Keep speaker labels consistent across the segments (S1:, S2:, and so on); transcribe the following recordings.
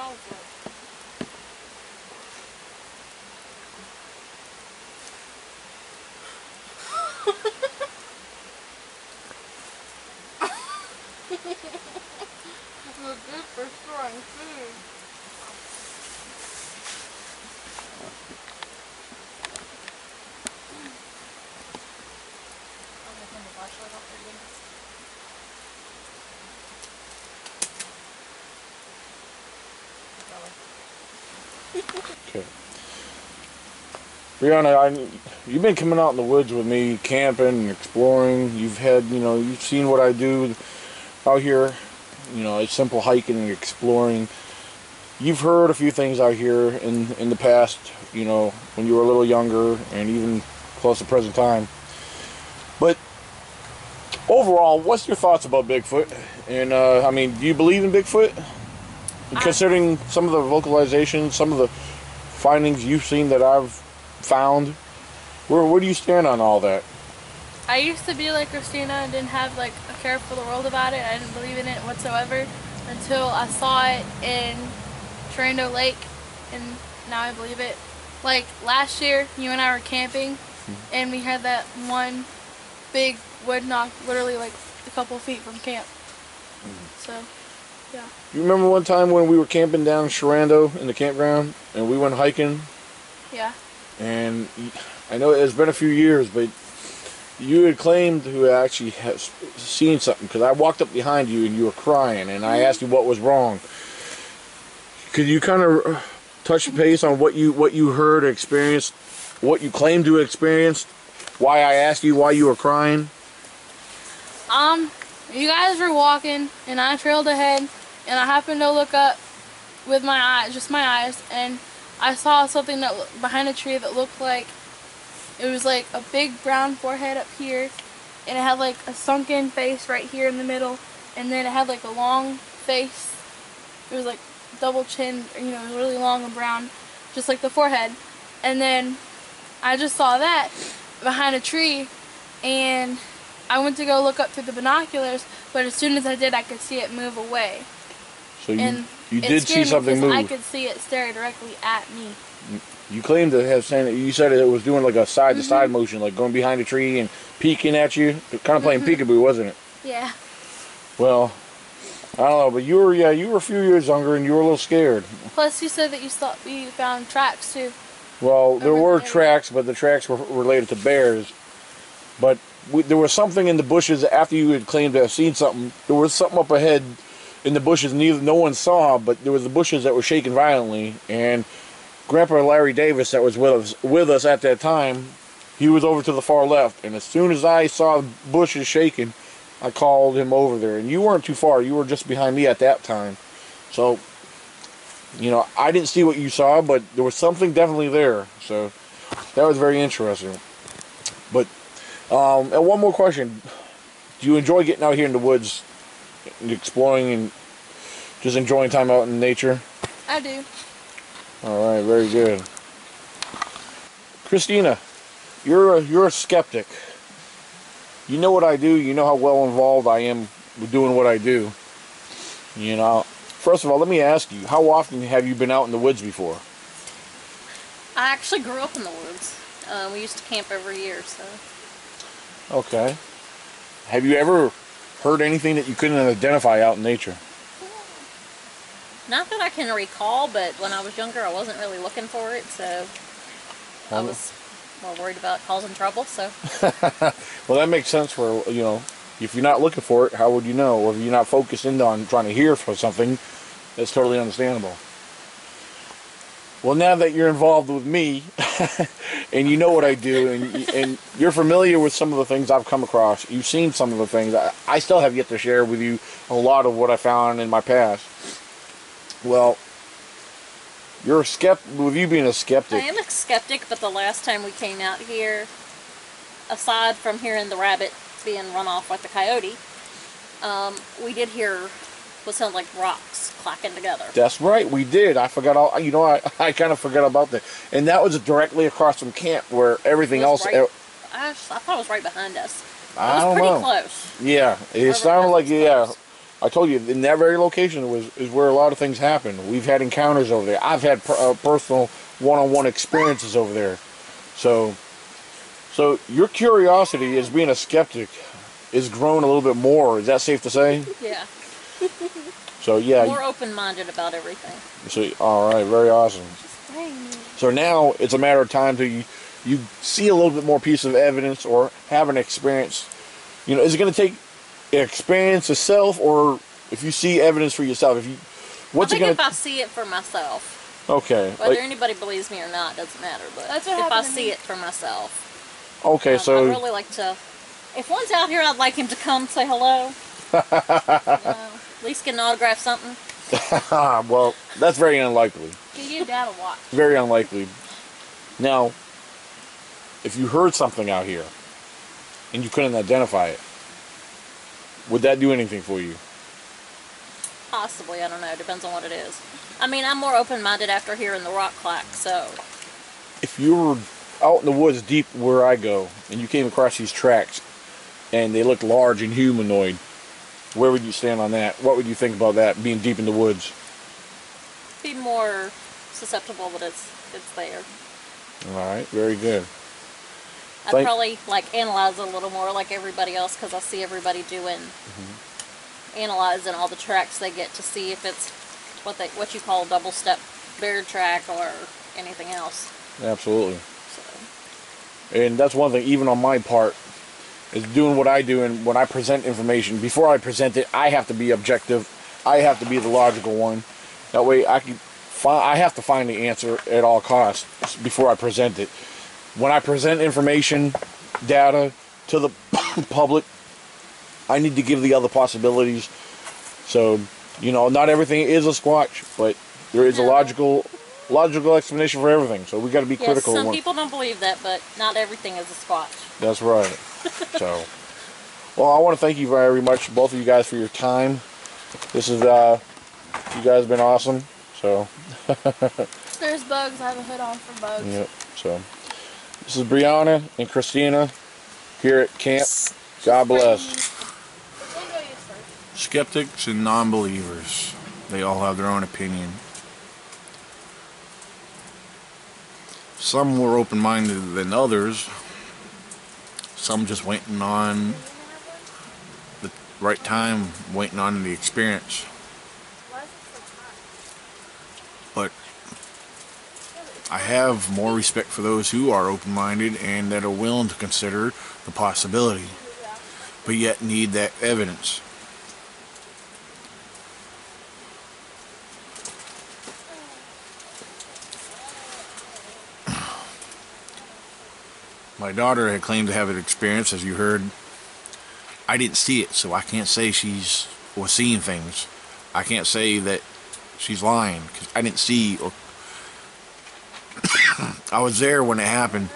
S1: smells like. They're good for storing food. I'm gonna turn the flashlight off
S2: Okay. Brianna, you've been coming out in the woods with me, camping and exploring. You've had, you've seen what I do out here. It's simple hiking and exploring. You've heard a few things out here in the past, when you were a little younger and even close to present time. But overall, what's your thoughts about Bigfoot? And, I mean, do you believe in Bigfoot? Considering some of the vocalizations, some of the findings you've seen that I've found, where do you stand on all that?
S1: I used to be like Christina and didn't have like a care for the world about it. I didn't believe in it whatsoever until I saw it in Trando Lake, and now I believe it. Like last year, you and I were camping, and we had that one big wood knock literally like a couple feet from camp. So, yeah.
S2: You remember one time when we were camping down in Sharando in the campground, and we went hiking?
S1: Yeah.
S2: And I know it's been a few years, but you had claimed to actually have seen something, because I walked up behind you and you were crying, and I asked you what was wrong. Could you kind of touch base on what you heard or experienced, what you claimed to have experienced, why I asked you why you were crying?
S1: You guys were walking, and I trailed ahead, and I happened to look up with my eyes, just my eyes, and I saw something that behind a tree that looked like it was like a big brown forehead up here, and it had like a sunken face right here in the middle, and then it had like a long face. It was like double chin, it was really long and brown, just like the forehead. And then I just saw that behind a tree, and I went to go look up through the binoculars, but as soon as I did, I could see it move away.
S2: So you did see something move?
S1: I could see it stare directly at me.
S2: You claimed to have saying that you said it was doing like a side-to-side motion, like going behind a tree and peeking at you, kind of playing peekaboo, wasn't it?
S1: Yeah.
S2: Well, I don't know, but you were a few years younger and you were a little scared.
S1: Plus, you said that you found tracks too.
S2: Well, there were tracks, but the tracks were related to bears. But there was something in the bushes after you had claimed to have seen something. There was something up ahead in the bushes no one saw, but there was the bushes that were shaking violently, and Grandpa Larry Davis, that was with us at that time, he was over to the far left, and as soon as I saw the bushes shaking, I called him over there. And you weren't too far, you were just behind me at that time. So, I didn't see what you saw, but there was something definitely there. So, that was very interesting. But, and one more question. Do you enjoy getting out here in the woods and exploring and just enjoying time out in nature?
S1: I do.
S2: Alright, very good. Christina, you're a skeptic. You know what I do, you know how well involved I am with doing what I do. First of all, let me ask you, how often have you been out in the woods before?
S3: I actually grew up in the woods. We used to camp every year, so.
S2: Okay. Have you ever heard anything that you couldn't identify out in nature?
S3: Not that I can recall, but when I was younger, I wasn't really looking for it, so I was more worried about causing trouble, so.
S2: Well, that makes sense for, if you're not looking for it, how would you know? Or if you're not focused in on trying to hear for something, that's totally understandable. Well, now that you're involved with me, and you know what I do, and you're familiar with some of the things I've come across, you've seen some of the things, I still have yet to share with you a lot of what I found in my past. Well, you're a skeptic. With you being a skeptic,
S3: I am a skeptic, but the last time we came out here, aside from hearing the rabbit being run off like the coyote, we did hear what sounded like rocks clacking together.
S2: That's right, we did. I forgot all. I kind of forgot about that, and that was directly across from camp where everything else.
S3: Right, I thought it was right behind us.
S2: I don't know.
S3: Pretty close.
S2: Yeah, it sounded like I told you, in that very location is where a lot of things happen. We've had encounters over there. I've had personal one-on-one experiences over there. So your curiosity as being a skeptic is grown a little bit more. Is that safe to say?
S3: Yeah.
S2: So yeah.
S3: More open-minded about everything.
S2: So all right, very awesome. So now it's a matter of time till you see a little bit more piece of evidence or have an experience. You know, is it going to take an experience itself, or if you see evidence for yourself?
S3: If I see it for myself.
S2: Okay.
S3: Whether anybody believes me or not doesn't matter. But
S1: That's what
S3: if I
S1: happened to
S3: see
S1: me.
S3: it for myself.
S2: Okay, so
S3: I'd really like to. If one's out here, I'd like him to come say hello. At least get an autograph, something.
S2: well, that's very unlikely.
S1: Give your dad a watch.
S2: Very unlikely. Now, if you heard something out here and you couldn't identify it, would that do anything for you?
S3: Possibly, I don't know. Depends on what it is. I mean, I'm more open-minded after hearing the rock clack, so.
S2: If you were out in the woods deep where I go and you came across these tracks and they looked large and humanoid, where would you stand on that? What would you think about that, being deep in the woods?
S3: Be more susceptible that it's there.
S2: All right, very good.
S3: I'd probably analyze it a little more like everybody else, because I see everybody doing analyzing all the tracks they get to see if it's what you call a double step bear track or anything else.
S2: Absolutely.
S3: So.
S2: And that's one thing, even on my part, is doing what I do. And when I present information, before I present it, I have to be objective. I have to be the logical one. That way I have to find the answer at all costs before I present it. When I present information, data to the public, I need to give the other possibilities. So, you know, not everything is a squatch, but there is a logical explanation for everything. So we got to be critical.
S3: Some people don't believe that, but not everything is a squatch.
S2: That's right. So, well, I want to thank you very much, both of you guys, for your time. This is, you guys have been awesome. So.
S1: There's bugs. I have a hood on for bugs.
S2: Yep. So, this is Brianna and Christina here at camp. God bless.
S4: Skeptics and non-believers, they all have their own opinion. Some more open-minded than others. Some just waiting on the right time, waiting on the experience. But I have more respect for those who are open-minded and that are willing to consider the possibility, but yet need that evidence. My daughter had claimed to have an experience, as you heard. I didn't see it, so I can't say she's was seeing things. I can't say that she's lying, because I didn't see or I was there when it happened,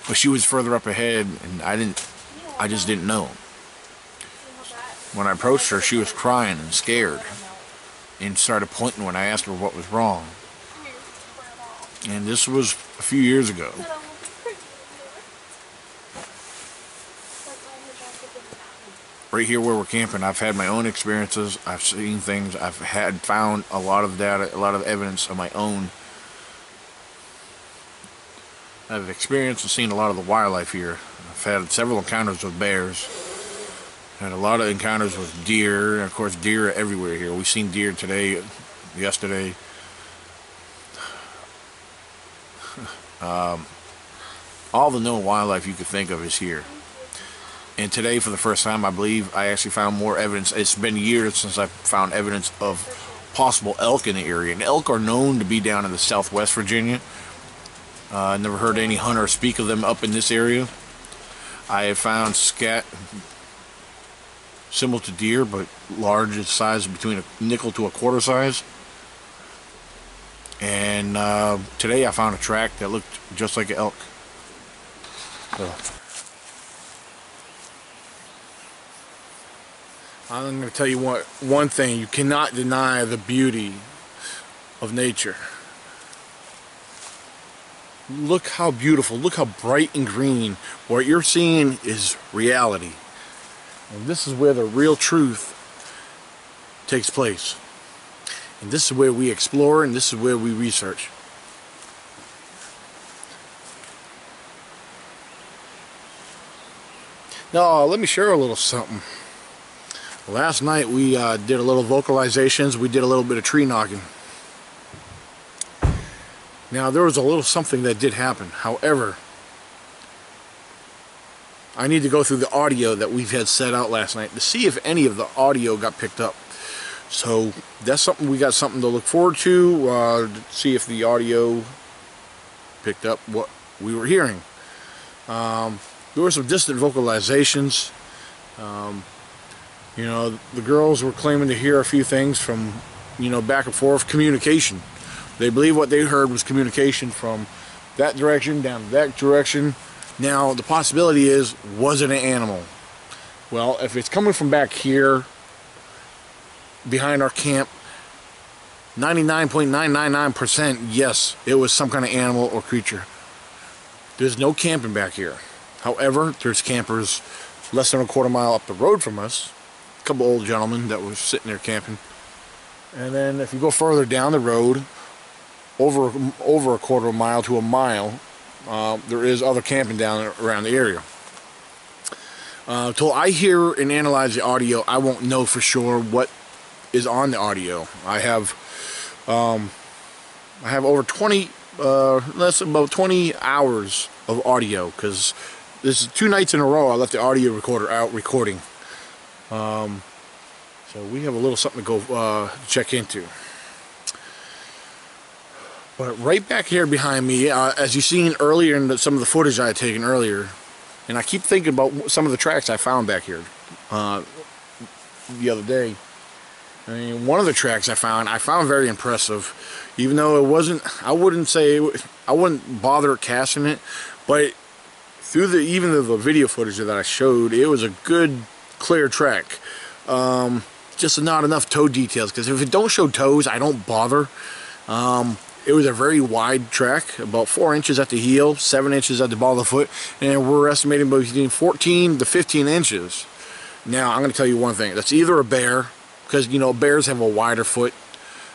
S4: but she was further up ahead, and I just didn't know. When I approached her, she was crying and scared, and started pointing when I asked her what was wrong. And this was a few years ago. Right here where we're camping, I've had my own experiences. I've seen things. I've found a lot of data, a lot of evidence of my own. I've experienced and seen a lot of the wildlife here. I've had several encounters with bears. Had a lot of encounters with deer, and of course deer are everywhere here. We've seen deer today, yesterday. All the known wildlife you could think of is here. And today, for the first time, I believe I actually found more evidence. It's been years since I've found evidence of possible elk in the area. And elk are known to be down in the southwest Virginia. I never heard any hunter speak of them up in this area. I have found scat similar to deer, but large in size, between a nickel to a quarter size. And today I found a track that looked just like an elk. So. I'm going to tell you one thing. You cannot deny the beauty of nature. Look how beautiful, look how bright and green. What you're seeing is reality. And this is where the real truth takes place. And this is where we explore, and this is where we research. Now, let me share a little something. Last night we did a little vocalizations, we did a little bit of tree knocking. Now, there was a little something that did happen. However, I need to go through the audio that we've had set out last night to see if any of the audio got picked up. So that's something, we got something to look forward to see if the audio picked up what we were hearing. There were some distant vocalizations. You know, the girls were claiming to hear a few things from, you know, back and forth communication. They believe what they heard was communication from that direction down to that direction. Now, the possibility is, was it an animal? Well, if it's coming from back here, behind our camp, 99.999% yes, it was some kind of animal or creature. There's no camping back here. However, there's campers less than a quarter mile up the road from us. A couple old gentlemen that were sitting there camping. And then if you go further down the road, over a quarter of a mile to a mile, there is other camping down around the area. Till I hear and analyze the audio, I won't know for sure what is on the audio. I have over 20, that's about 20 hours of audio, because this is 2 nights in a row I left the audio recorder out recording. So we have a little something to go check into. But right back here behind me, as you've seen earlier in some of the footage I had taken earlier, and I keep thinking about some of the tracks I found back here the other day. I mean, one of the tracks I found very impressive. Even though it wasn't, I wouldn't bother casting it, but through even the video footage that I showed, it was a good, clear track. Just not enough toe details, because if it don't show toes, I don't bother. It was a very wide track, about 4 inches at the heel, 7 inches at the ball of the foot, and we're estimating between 14 to 15 inches. Now, I'm going to tell you one thing. That's either a bear, because, you know, bears have a wider foot.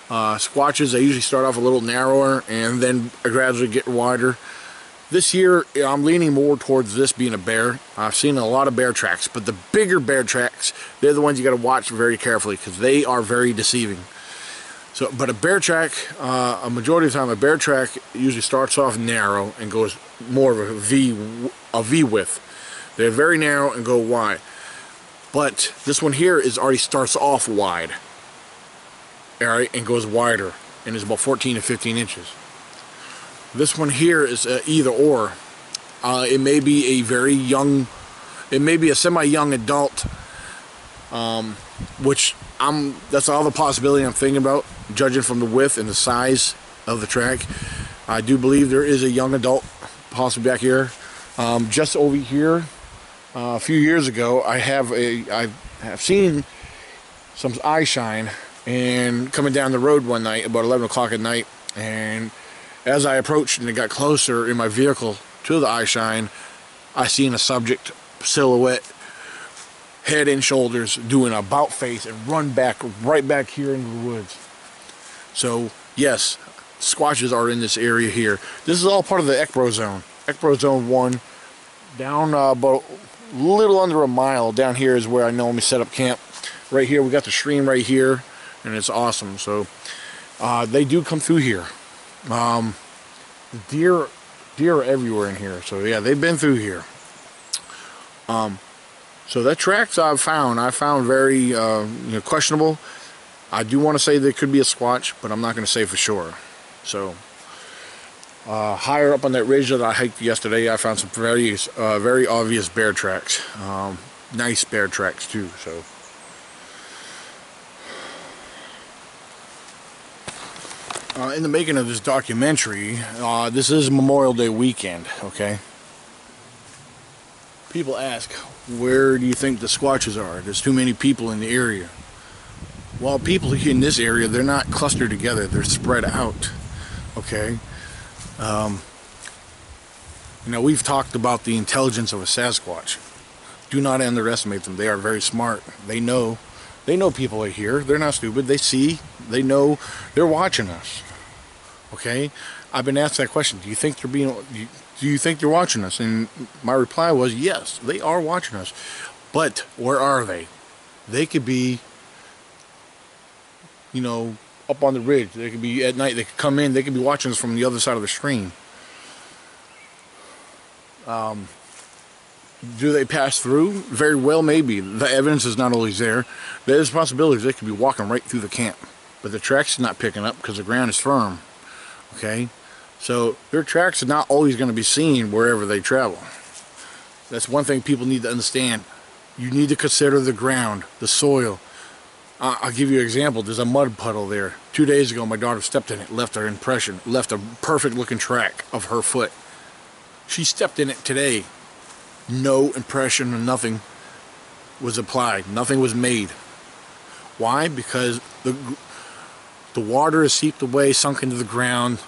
S4: Squatches, they usually start off a little narrower and then gradually get wider. This year, I'm leaning more towards this being a bear. I've seen a lot of bear tracks, but the bigger bear tracks, they're the ones you got to watch very carefully, because they are very deceiving. So, but a bear track, a majority of the time, a bear track usually starts off narrow and goes more of a V width. They're very narrow and go wide. But this one here already starts off wide, all right, and goes wider, and is about 14 to 15 inches. This one here is either or. It may be a very young, it may be a semi-young adult, which that's all the possibility I'm thinking about, judging from the width and the size of the track. I do believe there is a young adult possibly back here. Just over here, a few years ago, I have seen some eye shine, and coming down the road one night about 11 o'clock at night, and as I approached and it got closer in my vehicle to the eye shine, I seen a subject silhouette, head and shoulders, doing a about face and run back right back here into the woods. So yes, squatches are in this area here. This is all part of the Ecbro zone. Ecbro zone 1, down about a little under a mile down here is where I normally set up camp. Right here we got the stream right here, and it's awesome. So they do come through here. Deer are everywhere in here. So yeah, they've been through here. So that tracks I found very you know, questionable. I do want to say there could be a squatch, but I'm not going to say for sure. So higher up on that ridge that I hiked yesterday, I found some very obvious bear tracks. Nice bear tracks too. So in the making of this documentary, this is Memorial Day weekend, okay? People ask, where do you think the squatches are? There's too many people in the area. Well, people in this area, they're not clustered together, they're spread out, okay? You know, we've talked about the intelligence of a Sasquatch. Do not underestimate them. They are very smart. They know They know people are here. They're not stupid. They see. They know. They're watching us. Okay? I've been asked that question. Do you think they're watching us? And my reply was yes, they are watching us. But where are they? They could be, you know, up on the ridge. They could be at night. They could come in. They could be watching us from the other side of the stream. Do they pass through? Very well, maybe. The evidence is not always there. There's possibilities they could be walking right through the camp. But the tracks is not picking up because the ground is firm. Okay? So their tracks are not always going to be seen wherever they travel. That's one thing people need to understand. You need to consider the ground, the soil. I'll give you an example. There's a mud puddle there. 2 days ago, my daughter stepped in it, left her impression, left a perfect looking track of her foot. She stepped in it today. No impression or nothing was applied. Nothing was made. Why? Because the water is seeped away, sunk into the ground.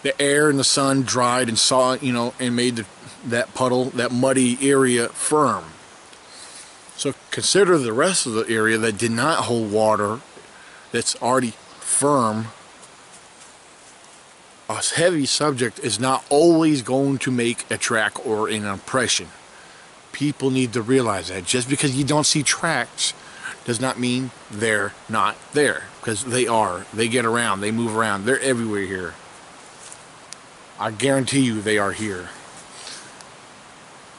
S4: The air and the sun dried and and made that puddle, that muddy area firm. So consider the rest of the area that did not hold water, that's already firm. A heavy subject is not always going to make a track or an impression. People need to realize that. Just because you don't see tracks does not mean they're not there, because they are. They get around, they move around, they're everywhere here. I guarantee you they are here.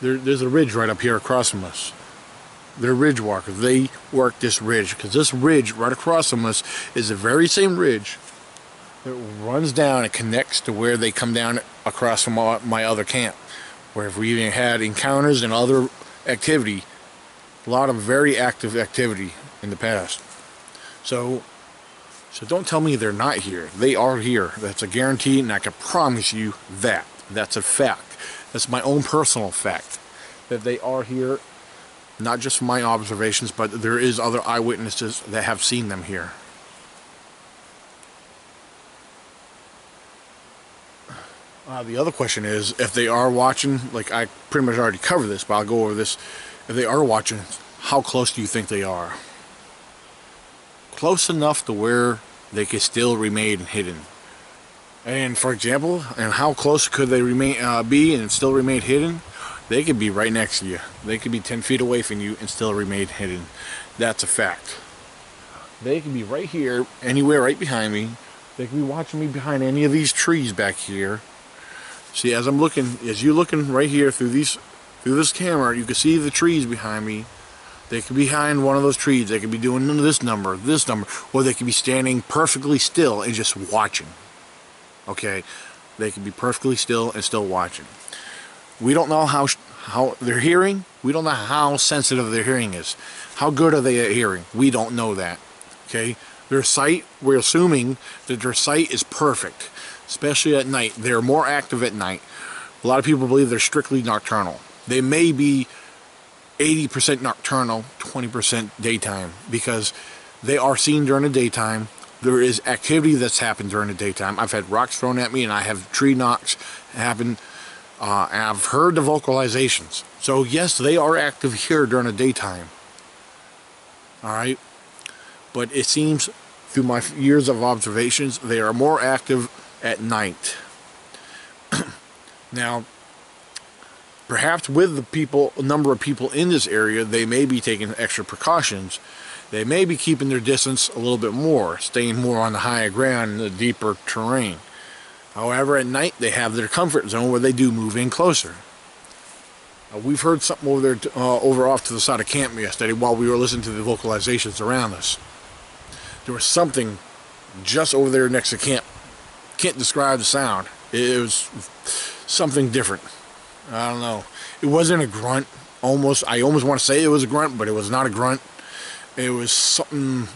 S4: There's a ridge right up here across from us. They're ridge walkers. They work this ridge, because this ridge right across from us is the very same ridge that runs down and connects to where they come down across from my other camp, where we even had encounters and other activity, a lot of very active activity in the past. So don't tell me they're not here. They are here. That's a guarantee, and I can promise you that. That's a fact. That's my own personal fact, that they are here, not just from my observations, but there is other eyewitnesses that have seen them here. The other question is, if they are watching, like I pretty much already covered this, but I'll go over this. If they are watching, how close do you think they are? Close enough to where they could still remain hidden. And for example, and how close could they be and still remain hidden? They could be right next to you. They could be 10 feet away from you and still remain hidden. That's a fact. They could be right here, anywhere right behind me. They could be watching me behind any of these trees back here. See, as you're looking right here through this camera, you can see the trees behind me. They could be behind one of those trees. They could be doing this number, or they could be standing perfectly still and just watching. Okay, they could be perfectly still and still watching. We don't know how they're hearing. We don't know how sensitive their hearing is. How good are they at hearing? We don't know that. Okay, their sight, we're assuming that their sight is perfect, especially at night. They're more active at night. A lot of people believe they're strictly nocturnal. They may be 80% nocturnal, 20% daytime, because they are seen during the daytime. There is activity that's happened during the daytime. I've had rocks thrown at me, and I have tree knocks happen. And I've heard the vocalizations. So yes, they are active here during the daytime. Alright? But it seems, through my years of observations, they are more active at night. Now, perhaps with the number of people in this area, they may be taking extra precautions. They may be keeping their distance a little bit more, staying more on the higher ground in the deeper terrain. However, at night, they have their comfort zone where they do move in closer. We've heard something over there, over off to the side of camp yesterday while we were listening to the vocalizations around us. There was something just over there next to camp. Can't describe the sound. It was something different. I don't know. It wasn't a grunt. I almost want to say it was a grunt, but it was not a grunt. It was something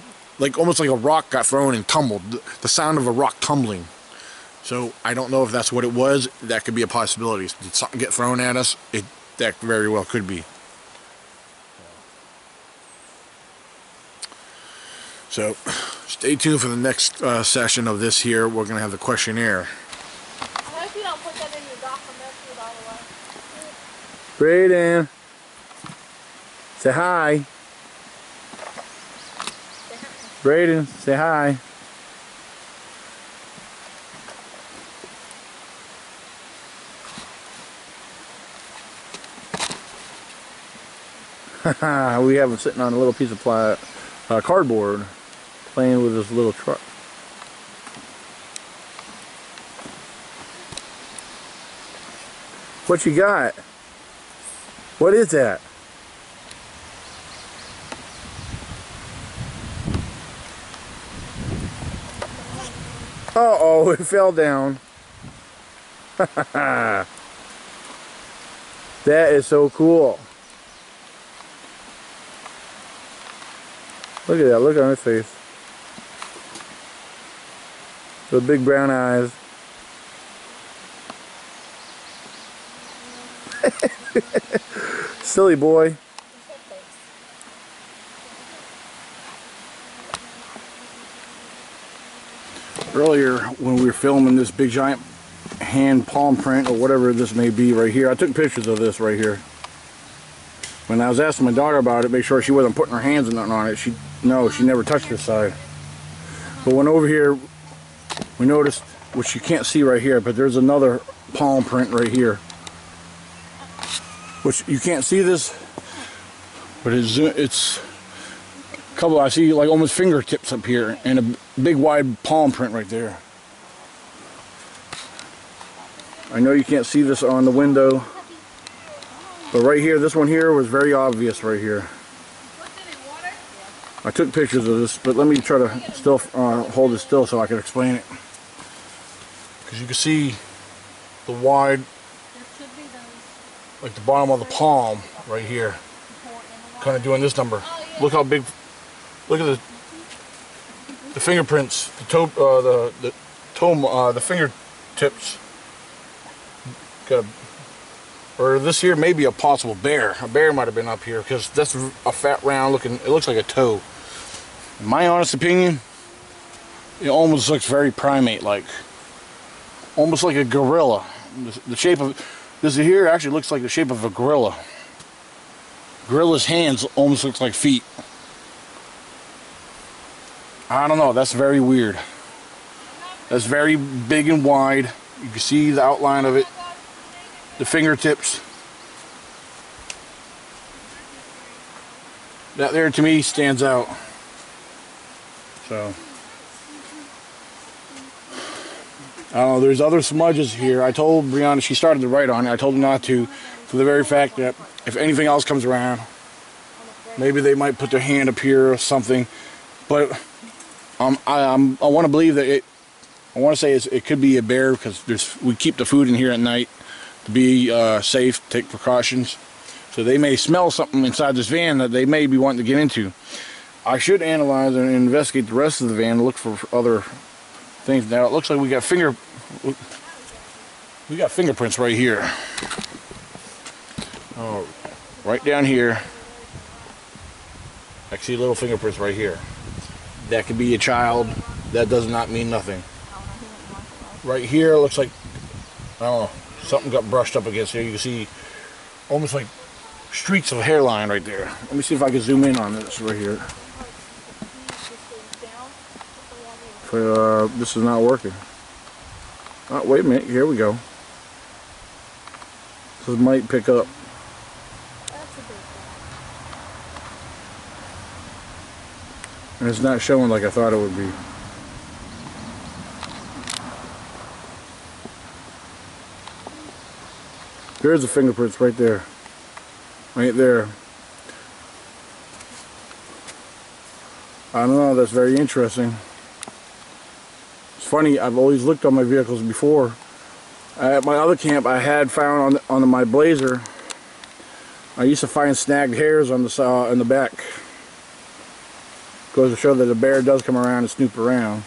S4: almost like a rock got thrown and tumbled. The sound of a rock tumbling. So I don't know if that's what it was. That could be a possibility. Did something get thrown at us? That very well could be. So stay tuned for the next session of this here. We're going to have the questionnaire.
S1: I hope you don't put that in your document, by the way.
S2: Brayden, say hi. Braden, say hi. We have him sitting on a little piece of cardboard, playing with his little truck. What you got? What is that? Uh-oh, it fell down. That is so cool. Look at that, look on his face. The big brown eyes. Silly boy. Earlier when we were filming this big giant hand palm print or whatever this may be right here, I took pictures of this right here. When I was asking my daughter about it, make sure she wasn't putting her hands or nothing on it, she never touched this side. But when over here, we noticed, which you can't see right here, but there's another palm print right here. Which you can't see this, but it's a couple, I see like almost fingertips up here and a big wide palm print right there. I know you can't see this on the window, but right here, this one here was very obvious right here. I took pictures of this, but let me try to still hold it still so I can explain it. Because you can see the wide, like the bottom of the palm right here, kind of doing this number. Look how big, look at the fingerprints, the fingertips. Got or this here may be a possible bear. A bear might have been up here because that's a fat round looking, it looks like a toe. In my honest opinion, it almost looks very primate-like. Almost like a gorilla. The shape of this here actually looks like the shape of a gorilla. Gorilla's hands almost look like feet. I don't know, that's very weird. That's very big and wide. You can see the outline of it. The fingertips. That there to me stands out. So I don't know, there's other smudges here. I told Brianna, she started to write on it. I told her not to, for the very fact that if anything else comes around, maybe they might put their hand up here or something. But I want to believe that I want to say it could be a bear because we keep the food in here at night to be safe, take precautions. So they may smell something inside this van that they may be wanting to get into. I should analyze and investigate the rest of the van to look for other things. Now it looks like we got fingerprints right here. Oh, right down here. I see little fingerprints right here. That could be a child. That does not mean nothing. Right here looks like, I don't know, something got brushed up against here. You can see almost like streaks of hairline right there. Let me see if I can zoom in on this right here. This is not working. Oh, wait a minute. Here we go. This might pick up. And it's not showing like I thought it would be. There's the fingerprints right there. Right there. I don't know, that's very interesting. It's funny, I've always looked on my vehicles before. At my other camp, I had found on my Blazer, I used to find snagged hairs on the in the back. Goes to show that a bear does come around and snoop around.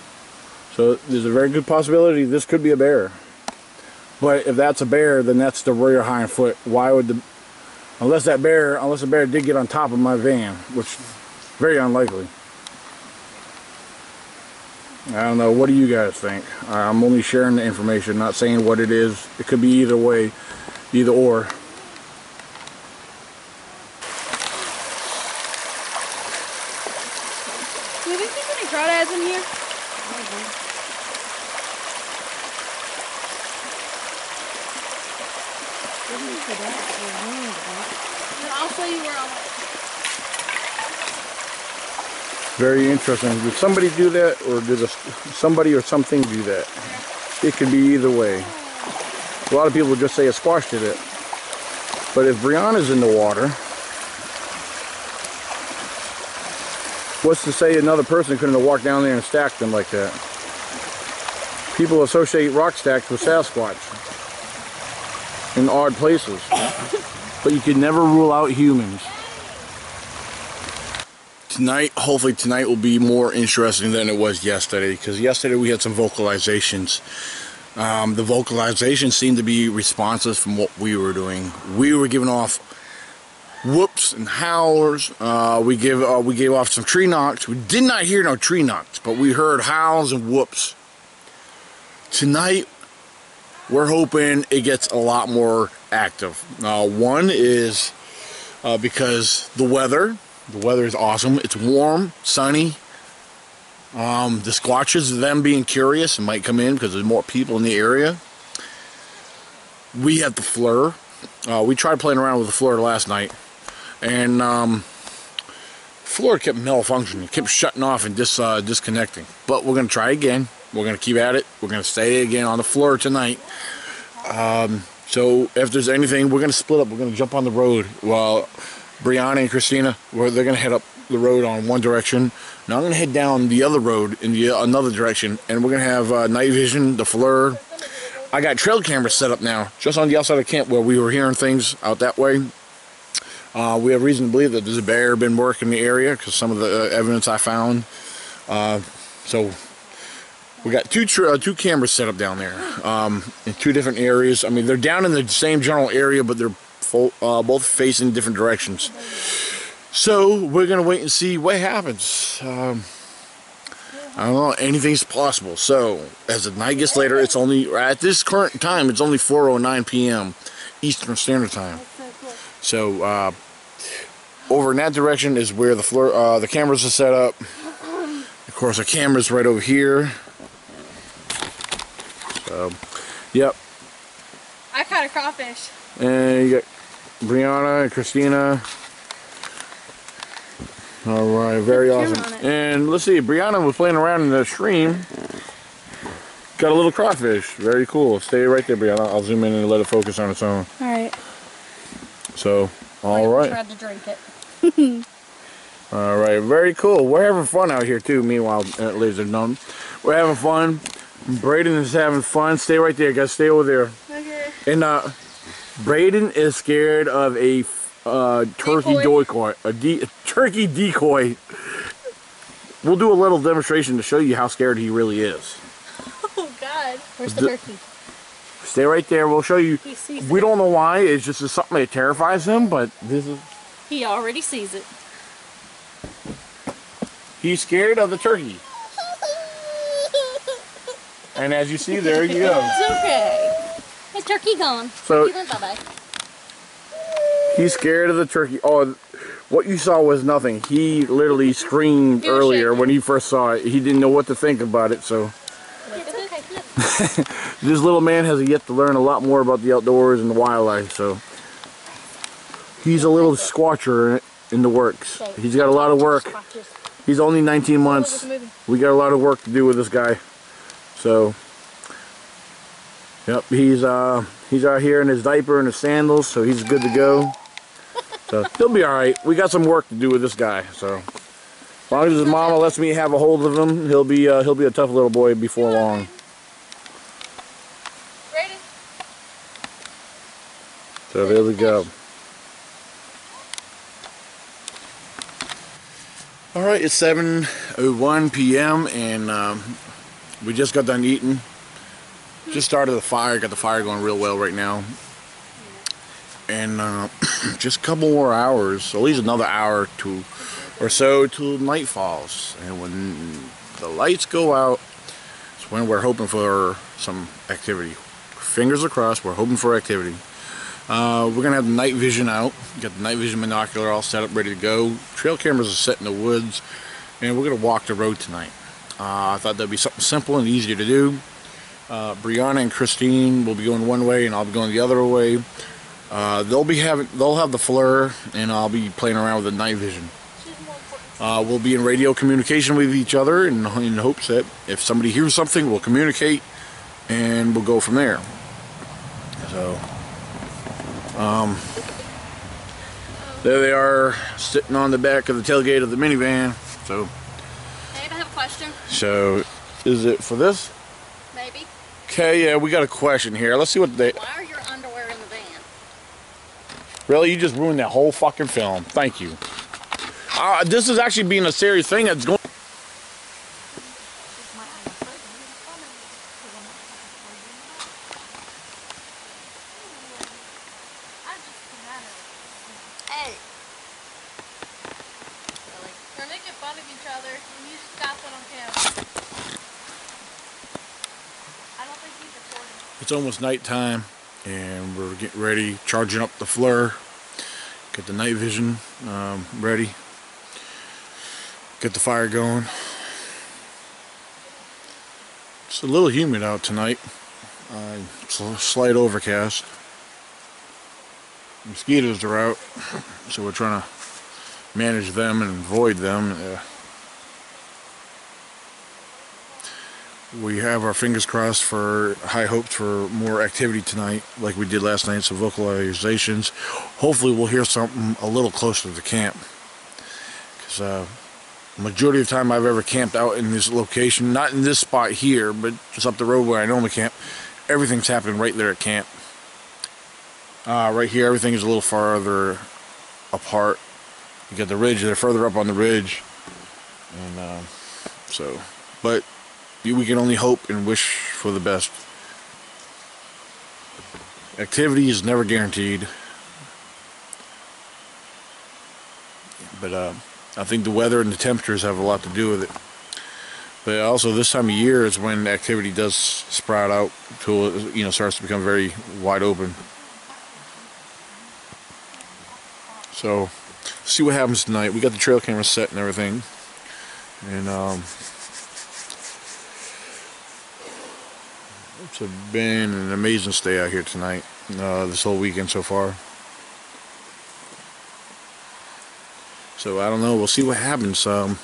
S2: So there's a very good possibility this could be a bear. But if that's a bear, then that's the rear hind foot. Why would unless a bear did get on top of my van, which is very unlikely. I don't know, what do you guys think? I'm only sharing the information, not saying what it is. It could be either way, either or.
S3: Do you think he's gonna
S1: crawdads in here? I'll show you where I went.
S2: Very interesting. Did somebody do that, or did somebody or something do that? It could be either way. A lot of people just say a squash did it. But if Brianna's in the water, what's to say another person couldn't have walked down there and stacked them like that? People associate rock stacks with Sasquatch in odd places. But you can never rule out humans. Tonight, hopefully tonight will be more interesting than it was yesterday, because yesterday we had some vocalizations. The vocalizations seemed to be responses from what we were doing. We were giving off whoops and howlers. We gave off some tree knocks. We did not hear no tree knocks, but we heard howls and whoops. Tonight, we're hoping it gets a lot more active. One is because the weather is awesome. It's warm, sunny. The squatches, them being curious, and might come in because there's more people in the area. We have the flare. We tried playing around with the flare last night, and flare kept malfunctioning, kept shutting off and disconnecting. But we're going to try again. We're going to keep at it. We're going to stay again on the flare tonight. So if there's anything, we're going to split up. We're going to jump on the road while Brianna and Christina, they're going to head up the road on one direction. Now I'm going to head down the other road in another direction, and we're going to have night vision, the flare. I got trail cameras set up now, just on the outside of camp where we were hearing things out that way. We have reason to believe that there's a bear been working the area because some of the evidence I found. So we got two cameras set up down there in two different areas. I mean, they're down in the same general area, but they're both facing different directions. So we're gonna wait and see what happens. I don't know, anything's possible. So as the night gets later, it's only, at this current time, it's only 4:09 p.m. Eastern Standard Time. So over in that direction is where the cameras are set up. Of course, the camera's right over here. So, yep.
S1: I caught a crawfish.
S2: And you got Brianna and Christina. Alright, very awesome. And let's see, Brianna was playing around in the stream. Got a little crawfish. Very cool. Stay right there, Brianna. I'll zoom in and let it focus on its own.
S1: Alright.
S2: So, alright.
S3: Tried to drink it.
S2: Alright, very cool. We're having fun out here too, meanwhile, ladies and gentlemen. We're having fun. Braden is having fun. Stay right there, guys. Stay over there.
S1: Okay.
S2: And Braden is scared of a turkey decoy. A turkey decoy. We'll do a little demonstration to show you how scared he really is.
S1: Oh God.
S3: Where's the turkey?
S2: Stay right there. We'll show you. We don't know why. It's just something that terrifies him, but this is.
S3: He already sees it.
S2: He's scared of the turkey. And as you see, there you go.
S3: It's okay. Hey, turkey gone.
S2: So
S3: Turkey went bye-bye.
S2: he's scared of the turkey. Oh, what you saw was nothing. He literally screamed earlier when he first saw it. He didn't know what to think about it. So
S3: It's okay.
S2: this little man has yet to learn a lot more about the outdoors and the wildlife. So he's a little squatcher in the works. He's got a lot of work. He's only 19 months. We got a lot of work to do with this guy. So, yep, he's out here in his diaper and his sandals, so he's good to go. So he'll be all right. We got some work to do with this guy. So, as long as his mama lets me have a hold of him, he'll be a tough little boy before long. So there we go. All right, it's 7:01 p.m. and we just got done eating. Just started the fire. Got the fire going real well right now. And just a couple more hours, at least another hour or so till night falls. And when the lights go out, it's when we're hoping for some activity. Fingers crossed, we're hoping for activity. We're going to have the night vision out. Got the night vision binocular all set up, ready to go. Trail cameras are set in the woods. And we're going to walk the road tonight.
S4: I thought that'd be something simple and easy to do. Brianna and Christine will be going one way, and I'll be going the other way. They'll have the FLIR, and I'll be playing around with the night vision. We'll be in radio communication with each other in hopes that if somebody hears something, we'll communicate, and we'll go from there. So, there they are, sitting on the back of the tailgate of the minivan. So,
S3: Dave, I have a question.
S4: So, is it for this?
S3: Maybe.
S4: Okay, yeah, we got a question here. Let's see what they...
S3: Why are your underwear in the van?
S4: Really? You just ruined that whole fucking film. Thank you. This is actually being a serious thing that's going...
S3: Hey.
S1: They're making fun of each other, and you just got one on camera. I don't think he's recording.
S4: It's almost nighttime, and we're getting ready, charging up the FLIR, get the night vision ready, get the fire going. It's a little humid out tonight. It's a slight overcast. Mosquitoes are out, so we're trying to manage them and avoid them. We have our fingers crossed for high hopes for more activity tonight, like we did last night, some vocalizations. Hopefully we'll hear something a little closer to the camp. Because majority of the time I've ever camped out in this location, not in this spot here, but just up the road where I normally camp, everything's happening right there at camp. Right here, everything is a little farther apart. You got the ridge, they're further up on the ridge. And but we can only hope and wish for the best. Activity is never guaranteed. But I think the weather and the temperatures have a lot to do with it. But also this time of year is when activity does sprout out till it starts to become very wide open. So, see what happens tonight. We got the trail camera set and everything. And it's been an amazing stay out here tonight, this whole weekend so far. So I don't know, we'll see what happens. We're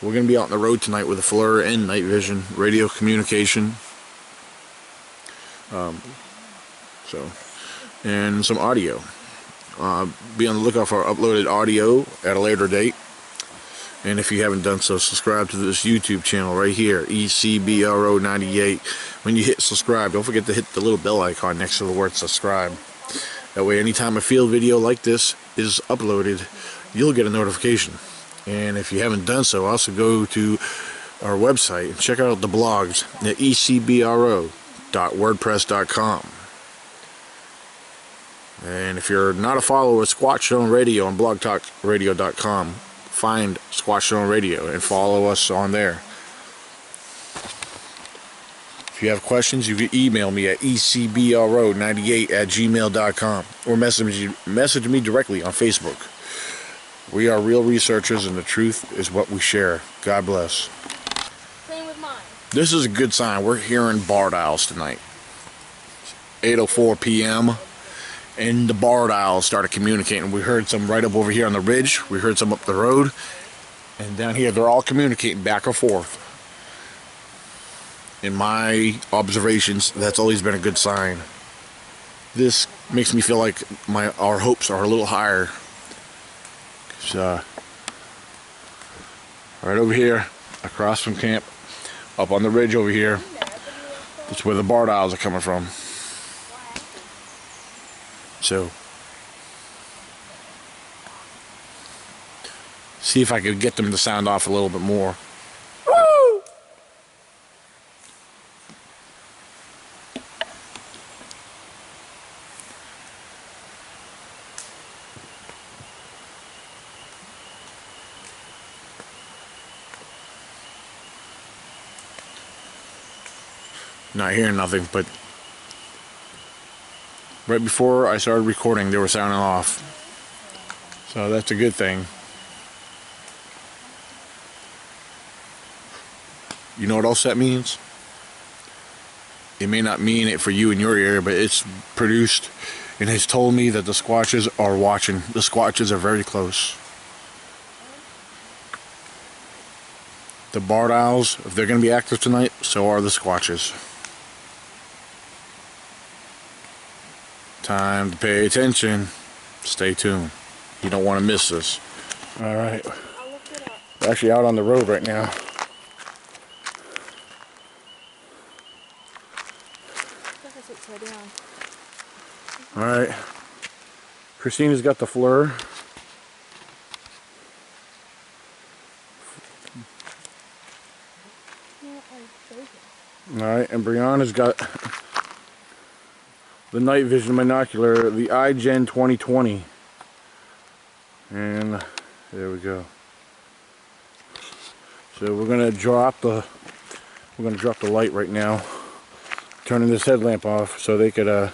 S4: going to be out on the road tonight with a FLIR and night vision, radio communication. And some audio. Be on the lookout for uploaded audio at a later date. And if you haven't done so, subscribe to this YouTube channel right here, Ecbro98. When you hit subscribe, don't forget to hit the little bell icon next to the word subscribe. That way, anytime a field video like this is uploaded, you'll get a notification. And if you haven't done so, also go to our website and check out the blogs at ecbro.wordpress.com. And if you're not a follower of Squatch Zone Radio on blogtalkradio.com, find Squatch Zone Radio and follow us on there. If you have questions, you can email me at ecbro98@gmail.com or message me directly on Facebook. We are real researchers, and the truth is what we share. God bless.
S1: Same with mine.
S4: This is a good sign. We're hearing barred owls tonight. 8:04 p.m. and the barred owls started communicating. We heard some right up over here on the ridge. We heard some up the road. And down here, they're all communicating back and forth. In my observations, that's always been a good sign. This makes me feel like our hopes are a little higher. 'Cause, right over here, across from camp, up on the ridge over here, that's where the barred owls are coming from. So, see if I could get them to sound off a little bit more. Woo! Not hearing nothing, but right before I started recording, they were sounding off. So that's a good thing. You know what else that means? It may not mean it for you in your area, but it's produced and has told me that the Squatches are watching. The Squatches are very close. The barred owls, if they're going to be active tonight, so are the Squatches. Time to pay attention. Stay tuned. You don't want to miss this.
S2: All right. We're actually out on the road right now. All right. Christina's got the FLIR. All right, and Brianna's got the night vision binocular, the iGen 2020. And there we go. So we're gonna drop the light right now, turning this headlamp off so they could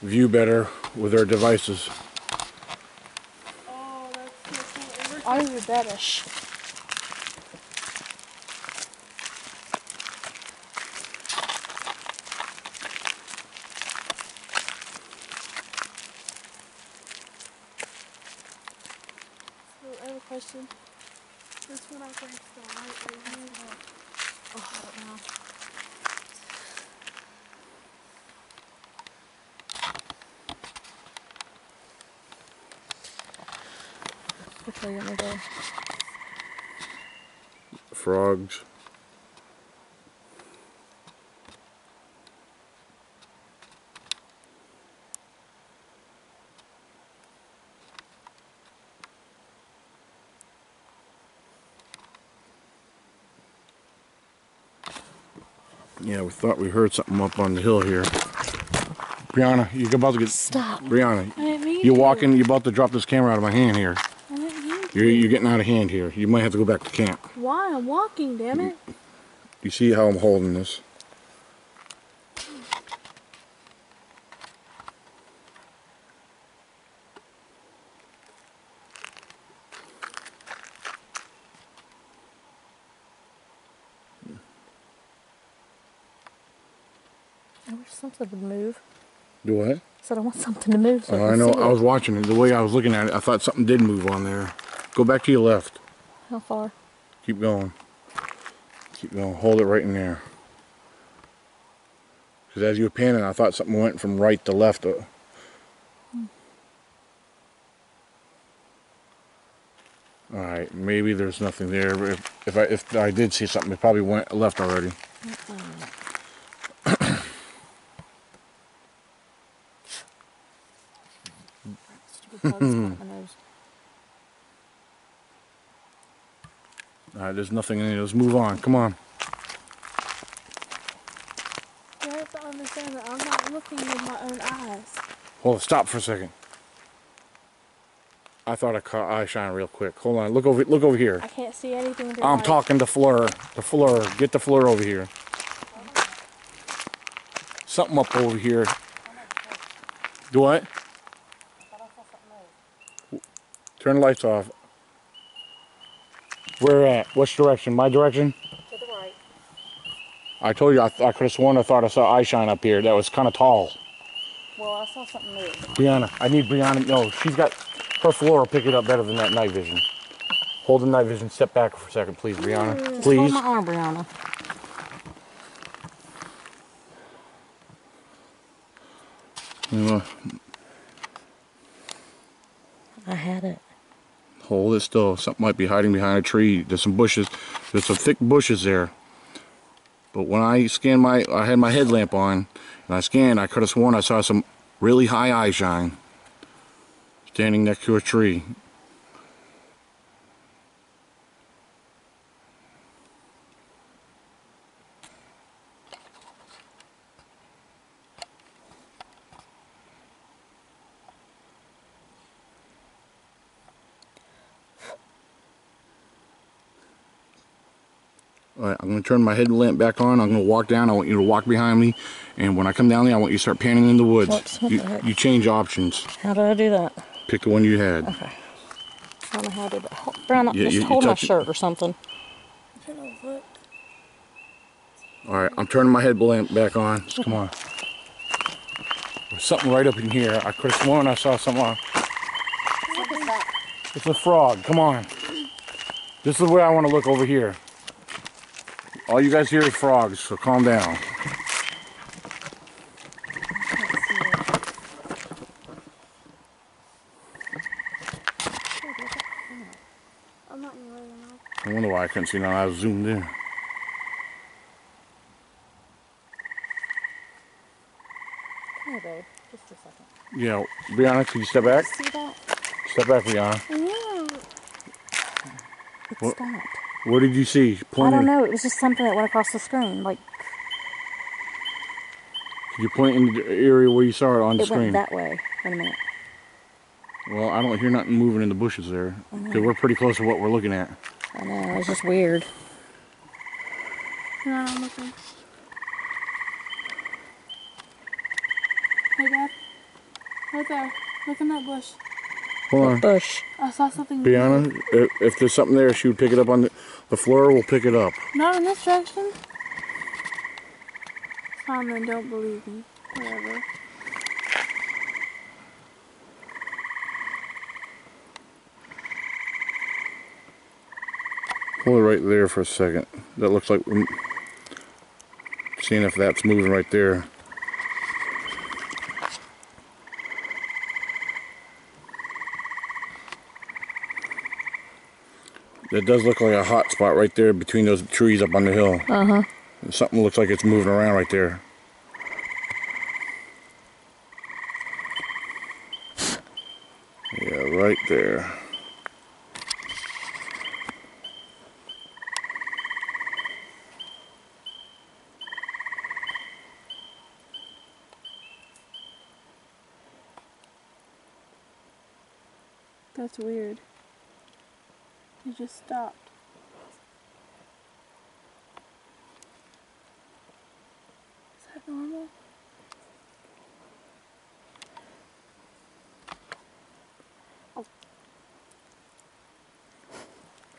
S2: view better with their devices.
S1: Oh, that's so cool. I'm your beddish. So I have a question. This one I think is the light right here. Oh, I don't know. Which way you want me to go?
S2: Frogs. Yeah, we thought we heard something up on the hill here. Brianna, you're about to get...
S1: Stop.
S2: Brianna,
S1: I didn't mean
S2: you're
S1: to.
S2: walking, you're about to drop this camera out of my hand here.
S1: I didn't mean to.
S2: You're getting out of hand here. You might have to go back to camp.
S1: Why? I'm walking, damn it.
S2: You see how I'm holding this?
S3: I wish something would move.
S2: Do what?
S3: I said I want something to move so
S2: I
S3: I
S2: know.
S3: can see
S2: I was
S3: it.
S2: watching it. The way I was looking at it, I thought something did move on there. Go back to your left.
S3: How far?
S2: Keep going. Keep going. Hold it right in there. Because as you were panning, I thought something went from right to left. Alright, maybe there's nothing there. But if I did see something, it probably went left already. Alright, there's nothing in there. Let's move on. Come on.
S1: You have to understand that I'm not looking with my own eyes.
S2: Hold on, stop for a second. I thought I caught eye shine real quick. Hold on, look over here.
S1: I can't see anything with your
S2: I'm
S1: light.
S2: talking to FLIR. The FLIR. Get the FLIR over here. Something up over here. Do what? Turn the lights off. Where at? Which direction? My direction?
S3: To the right.
S2: I told you I could have sworn I thought I saw eye shine up here. That was kind of tall.
S3: Well, I saw something move.
S2: Brianna, I need Brianna. No, she's got her FLIR will pick it up better than that night vision. Hold the night vision. Step back for a second, please, Brianna.
S3: Just
S2: Please.
S3: hold my arm, Brianna. I had it.
S2: Hold it still. Something might be hiding behind a tree. There's some bushes. There's some thick bushes there. But when I scanned I had my headlamp on, and I scanned, I could have sworn I saw some really high eye shine standing next to a tree. Alright, I'm going to turn my headlamp back on. I'm going to walk down. I want you to walk behind me. And when I come down there, I want you to start panning in the woods.
S3: What the heck?
S2: You change options.
S3: How did I do that?
S2: Pick the one you had.
S3: Okay. I don't know how to do that. Brianna,
S2: Yeah,
S3: just
S2: you
S3: hold my
S2: touch it.
S3: shirt or something.
S1: I'm trying to look.
S2: Alright, I'm turning my headlamp back on. Just come on. There's something right up in here. I could have sworn I saw something.
S3: What is that?
S2: It's a frog. Come on. This is where I want to look over here. All you guys hear is frogs, so calm down.
S1: I'm not in the way now.
S2: I wonder why I couldn't see none. I was zoomed in.
S3: Come here, babe. Just a second.
S2: Yeah, Brianna, can you step back?
S3: See that?
S2: Step back, Brianna.
S1: Yeah.
S3: It
S2: What?
S3: stopped.
S2: What did you see?
S3: I
S2: Point
S3: don't
S2: in-
S3: know. It was just something that went across the screen. Like,
S2: Could you point in the area where you saw it on the
S3: it
S2: screen?
S3: went that way. Wait a minute.
S2: Well, I don't hear nothing moving in the bushes there. Because we're pretty close to what we're looking at.
S3: I know. It's just weird.
S1: No, I'm looking. Hey, Dad. Right there. Look in that bush.
S2: Hold on.
S3: Bush.
S1: I saw something.
S2: Brianna, if there's something there, she would pick it up on the floor. We'll pick it up.
S1: Not in this direction. Simon, don't believe me. Whatever.
S2: Hold it right there for a second. That looks like seeing if that's moving right there. That does look like a hot spot right there between those trees up on the hill.
S3: Uh-huh.
S2: Something looks like it's moving around right there. Yeah, right there.
S1: That's weird. It just stopped. Is that normal?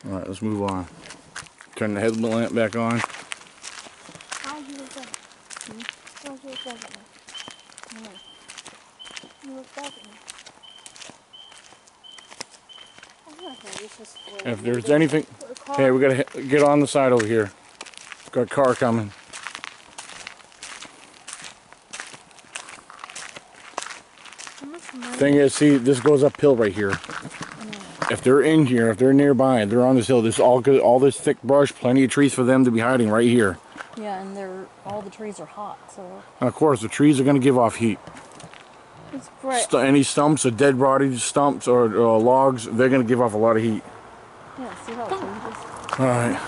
S2: Alright, let's move on. Turn the headlamp back on.
S1: How did you look back? How did you look back at me? You look back at me.
S2: If there's anything... Hey, we gotta get on the side over here. Got a car coming. Thing is, see, this goes uphill right here. If they're in here, if they're nearby, they're on this hill, there's all good, all this thick brush, plenty of trees for them to be hiding right here.
S3: Yeah, and all the trees are hot, so...
S2: And of course, the trees are going to give off heat.
S1: It's bright.
S2: Any stumps or dead body stumps or logs, they're going to give off a lot of heat.
S3: Yeah, see how it changes?
S2: Alright.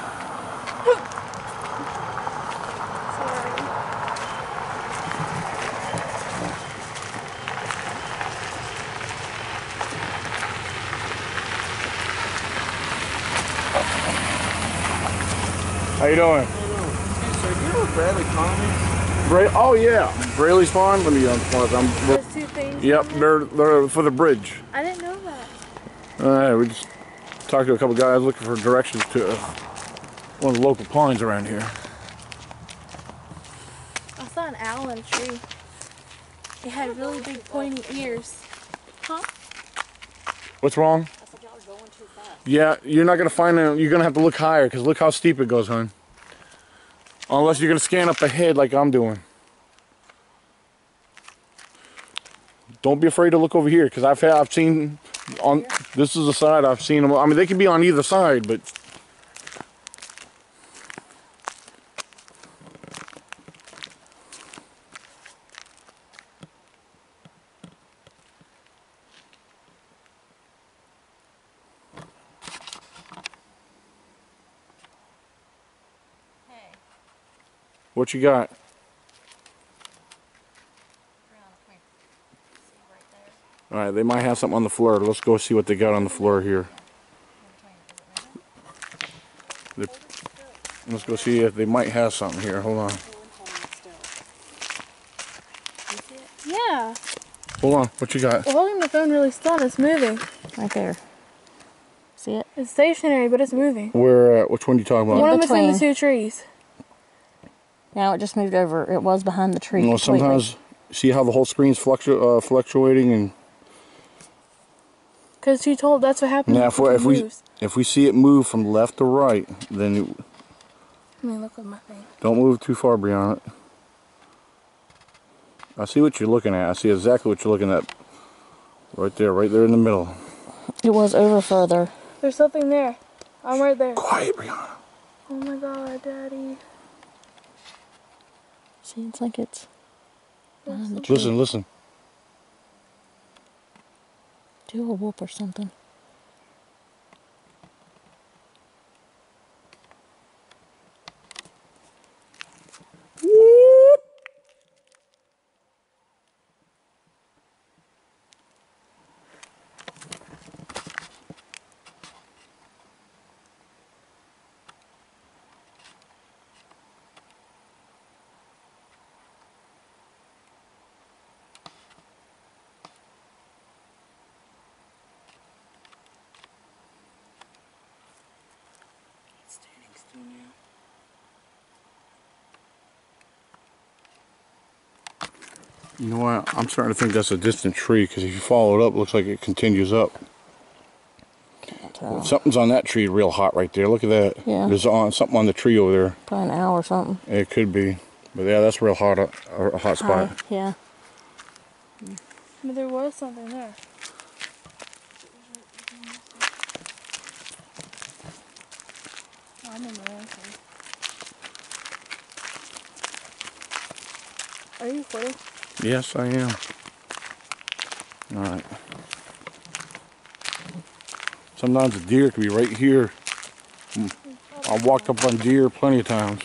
S2: How you doing?
S5: So you know where Bradley Pond is?
S2: Oh yeah, Braley's Pond. Let me pause.
S1: There's two things.
S2: Yep, they're for the bridge.
S1: I didn't know that.
S2: Alright, we just talked to a couple guys looking for directions to one of the local ponds around here.
S1: I saw an owl in a tree. It had really big pointy ears. Huh?
S2: What's wrong?
S3: I said y'all are going too fast.
S2: Yeah, you're not gonna find it. You're gonna have to look higher because look how steep it goes, hon. Unless you're gonna scan up the head like I'm doing. Don't be afraid to look over here because I've seen on this is the side I've seen them. I mean, they can be on either side, but
S3: Hey,
S2: what you got?
S3: Brianna, come here. See right there?
S2: All right, they might have something on the floor. Let's go see what they got on the floor here. Let's go see if they might have something here. Hold on.
S1: Yeah.
S2: Hold on. What you got?
S1: We're holding the phone really still and it's moving.
S3: Right there. See it?
S1: It's stationary, but it's moving.
S2: Where? Which one you talking about?
S1: One of them is in the
S3: between.
S1: two trees.
S3: Now it just moved over. It was behind the tree.
S2: You know,
S3: completely.
S2: sometimes see how the whole screen's fluctuating, and
S1: Because she told that's what happens
S2: now if we see it move from left to right, then
S1: Let me look at my thing.
S2: don't move too far beyond it. I see what you're looking at. I see exactly what you're looking at. Right there in the middle.
S3: It was over further.
S1: There's something there. I'm right there.
S2: Quiet, Brianna.
S1: Oh my god, Daddy.
S3: See, it's like it's behind the tree.
S2: Listen, listen.
S3: Do a whoop or something.
S2: You know what? I'm starting to think that's a distant tree, because if you follow it up, it looks like it continues up.
S3: Can't tell.
S2: Something's on that tree real hot right there. Look at that.
S3: Yeah.
S2: There's something on the tree over there.
S3: Probably an owl or something.
S2: It could be. But yeah, that's real hot, a hot spot.
S3: High, yeah.
S1: But there was something there. Oh, I remember that thing. Are you recording?
S2: Yes, I am. Alright. Sometimes a deer could be right here. I walked up on deer plenty of times.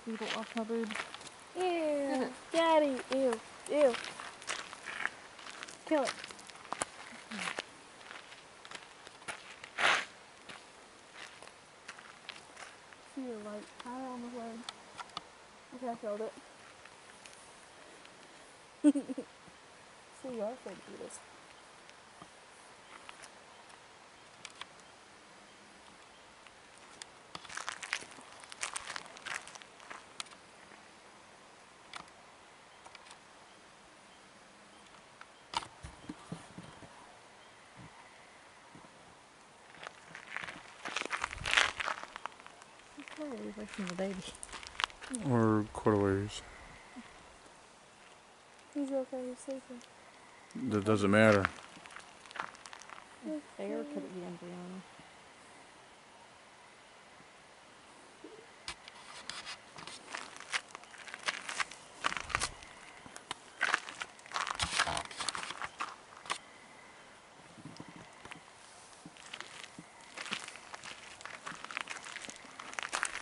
S3: Beetle off my boob.
S1: Ew. Daddy. Ew. Ew. Kill it. See your light. I almost learned. Okay, I killed it. See, you are afraid to do this.
S3: Away from the baby.
S2: Or quarter ways.
S1: He's okay, he's sleeping.
S2: That doesn't matter.
S3: Air could it be in Brianna?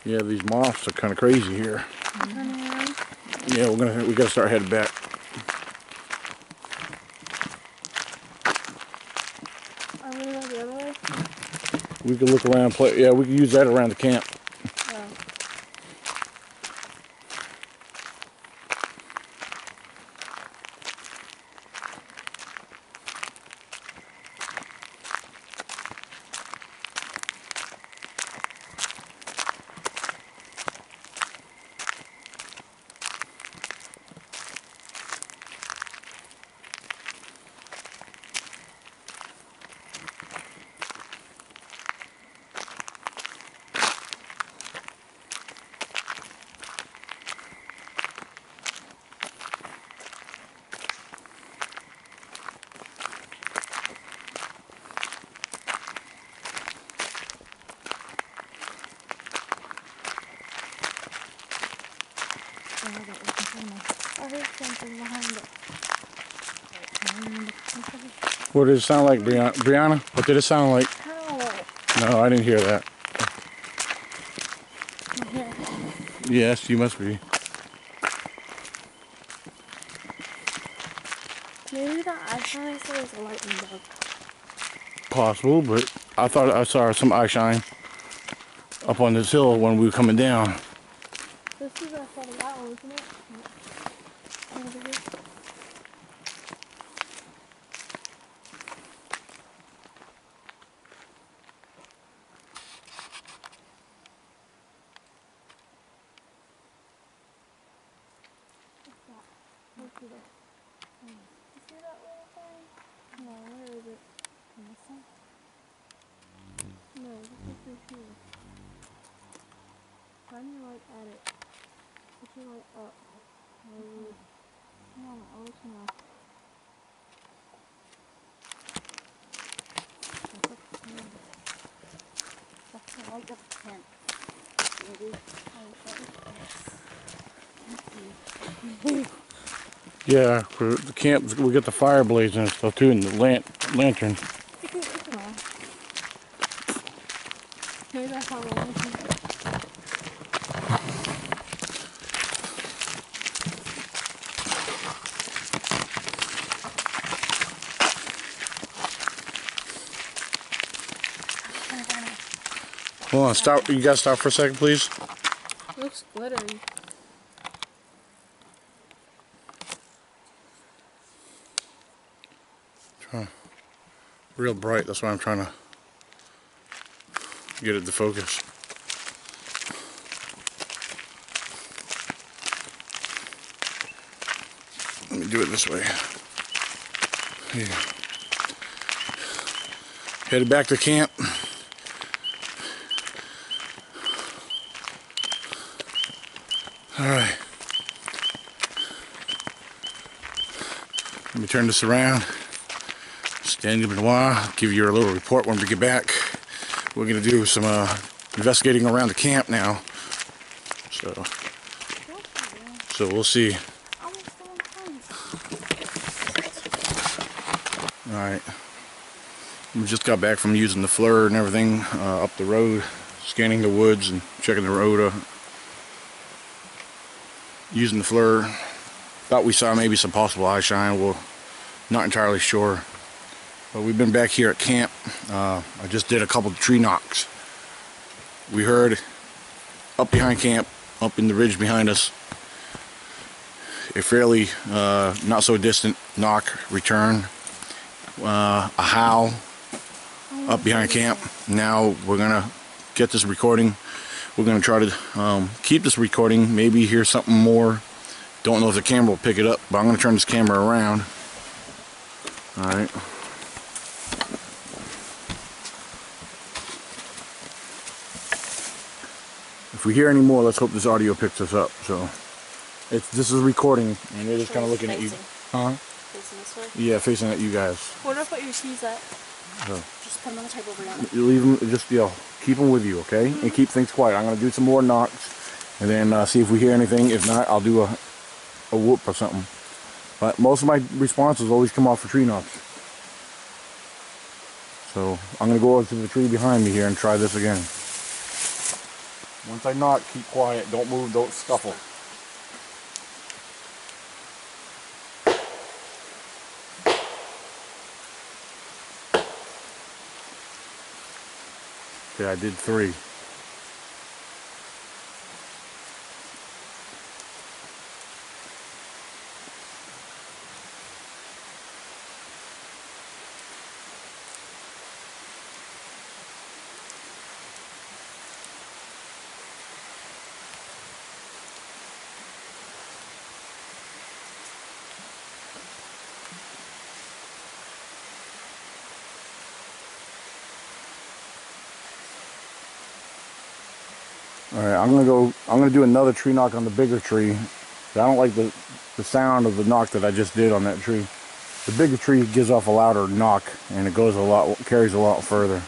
S2: Yeah, these moths are kind of crazy here.
S1: Mm-hmm.
S2: Yeah, we gotta start heading back.
S1: I'm gonna go the other way.
S2: We could look around, yeah, we could use that around the camp.
S1: Yeah. something behind it.
S2: What did it sound like, Brianna? Brianna, what did it sound like? No, I didn't hear that. Yes, you must be.
S1: Maybe the eye shine is a lightning bug.
S2: Possible, but I thought I saw some eye shine up on this hill when we were coming down.
S1: This is a set of that one, isn't it? Over here. What's that? You see that little thing? No, where is it? This one? No, this is right here. Shine your light at it. Put your light up. Come on, I'll let you know.
S3: That's the light of the tent.
S2: Yeah, for the camp, we got the fire blazing and stuff too, and the lantern.
S1: Maybe that's how we're looking.
S2: Hold on, stop. You guys stop for a second, please.
S1: Looks glittery.
S2: Real bright, that's why I'm trying to get it to focus. Let me do it this way. Here. Headed back to camp. Alright. Let me turn this around. Stand up in a while, give you a little report when we get back. We're going to do some investigating around the camp now. So we'll see. Alright. We just got back from using the FLIR and everything up the road, scanning the woods and checking the road. Using the FLIR. Thought we saw maybe some possible eye shine. We're not entirely sure. But we've been back here at camp. I just did a couple of tree knocks. We heard up behind camp, up in the ridge behind us, a fairly not so distant knock return. A howl up behind camp. Now we're gonna get this recording. We're gonna try to keep this recording, maybe hear something more. Don't know if the camera will pick it up, but I'm gonna turn this camera around. Alright. If we hear any more, let's hope this audio picks us up. So this is recording, and it is kind of looking at you. Huh?
S3: Facing this way?
S2: Yeah, facing at you guys.
S1: Where do I put your keys at?
S2: So,
S3: Just put them on the table, Brianna.
S2: you leave them, just keep them with you, okay? And keep things quiet. I'm gonna do some more knocks, and then see if we hear anything. If not, I'll do a whoop or something. But most of my responses always come off for tree knocks. So I'm gonna go over to the tree behind me here and try this again. Once I knock, keep quiet. Don't move. Don't scuffle. Okay, I did 3. Alright, I'm gonna do another tree knock on the bigger tree. I don't like the sound of the knock that I just did on that tree. The bigger tree gives off a louder knock, and it carries a lot further.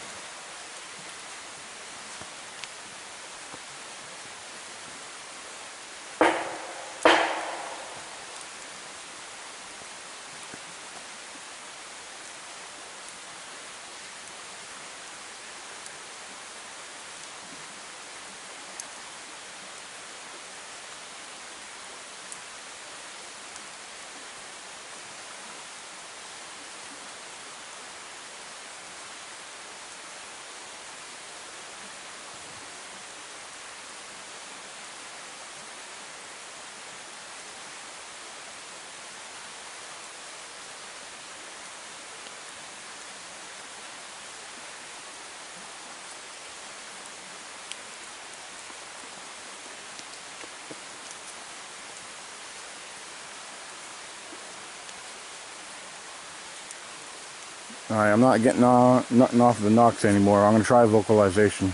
S6: Alright, I'm not getting nothing off the Nox anymore. I'm going to try vocalization.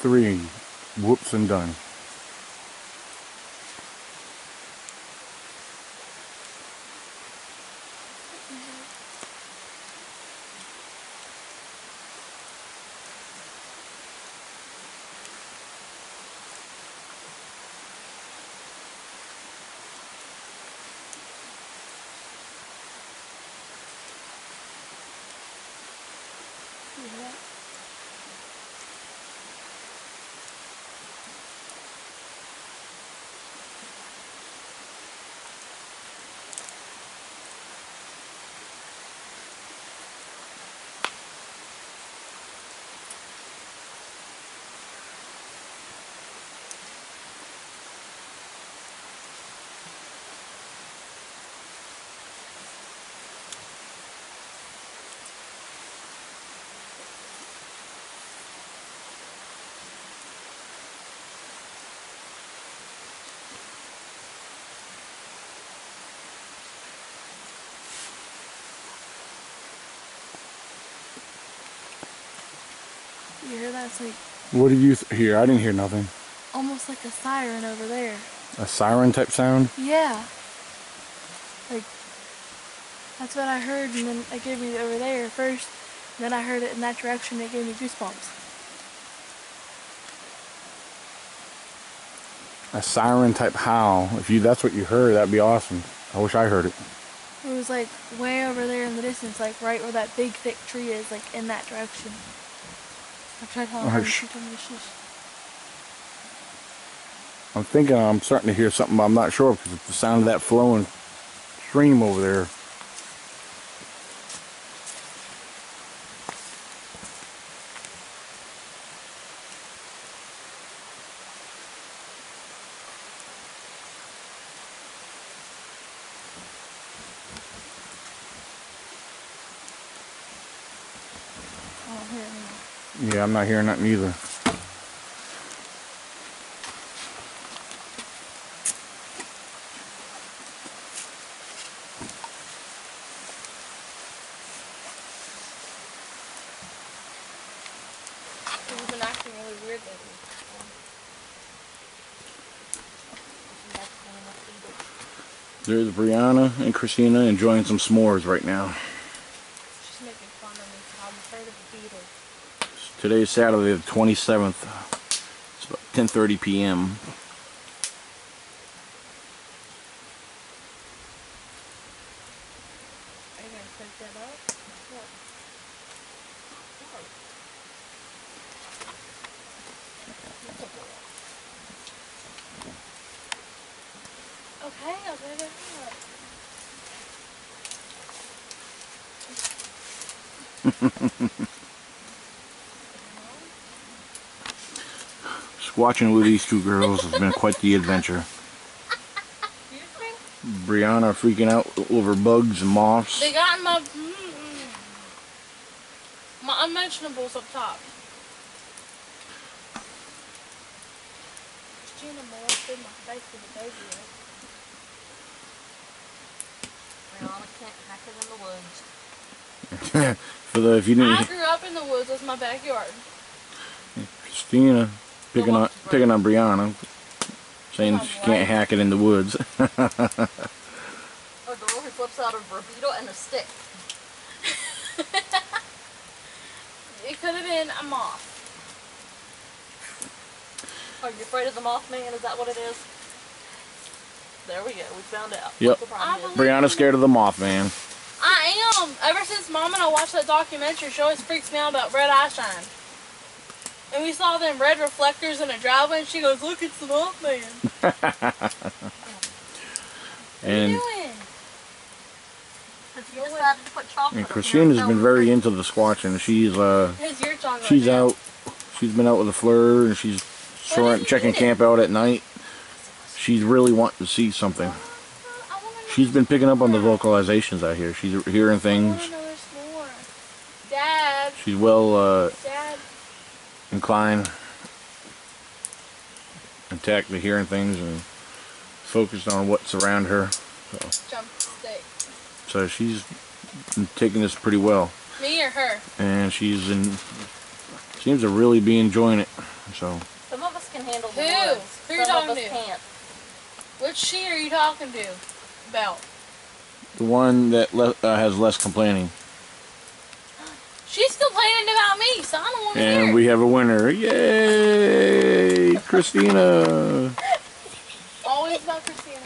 S6: Three. Whoops and done.
S1: You hear that? It's like
S6: What did you hear? I didn't hear nothing.
S1: almost like a siren over there.
S6: A siren type sound?
S1: Yeah. Like, that's what I heard, and then it gave me over there first. And then I heard it in that direction, and it gave me goosebumps.
S6: A siren type howl. If that's what you heard, that'd be awesome. I wish I heard it.
S1: It was like way over there in the distance, like right where that big thick tree is, like in that direction. I tried telling her, and she told me to shush.
S6: I'm thinking I'm starting to hear something, but I'm not sure because of the sound of that flowing stream over there.
S1: I don't hear it anymore.
S6: Yeah, I'm not hearing nothing either.
S1: It's been acting really weird lately.
S6: There's Brianna and Christina enjoying some s'mores right now.
S1: She's making fun of me, so I'm afraid of a beetle.
S6: Today's Saturday the 27th. It's about 10:30 p.m.
S1: Are you gonna pick that up? What? Okay, I'll pick it up.
S6: Squatching with these two girls has been quite the adventure. Brianna freaking out over bugs and moths.
S1: They got my unmentionables up top. Christina molested my face with a baby.
S3: Brianna can't hack it in the woods.
S6: For the if you
S1: I
S6: didn't,
S1: grew up in the woods. That's my backyard.
S6: Christina picking on Brianna, saying she can't hack it in the woods.
S3: A girl who flips out of a beetle and a stick.
S1: It could have been a moth.
S3: Are you afraid of the Mothman? Is that what it is? There we go. We found out.
S6: Yep.
S3: What the problem is.
S6: Brianna's scared of the Mothman.
S1: I am. Ever since Mom and I watched that documentary, she always freaks me out about red eye shine. And we saw them red reflectors in a driveway, and she goes, "Look, it's the Mothman." What are you doing?
S3: You decided to put chocolate
S6: And
S3: on
S6: Christina's
S3: your
S6: been
S3: stone.
S6: very into the squatching.
S1: Here's your chocolate.
S6: She's
S1: now.
S6: out. She's been out with a fleur, and she's
S1: What is he
S6: checking
S1: eating?
S6: camp out at night. She's really wanting to see something. She's been picking up on the vocalizations out here. She's hearing
S1: I
S6: things.
S1: want to know there's more. Dad.
S6: She's well
S1: Dad.
S6: inclined, intact to hearing things and focused on what's around her.
S1: Jump stick.
S6: So she's taking this pretty well.
S1: Me or her?
S6: And seems to really be enjoying it. So
S3: Some of us can handle the
S1: Who?
S3: woods.
S1: Who you
S3: Some of
S1: talking
S3: us
S1: to?
S3: can't.
S1: Which she are you talking to about?
S6: the one that has less complaining.
S1: She's complaining about me, so I don't want to hear
S6: And
S1: it.
S6: we have a winner. Yay! Christina!
S1: Always about Christina.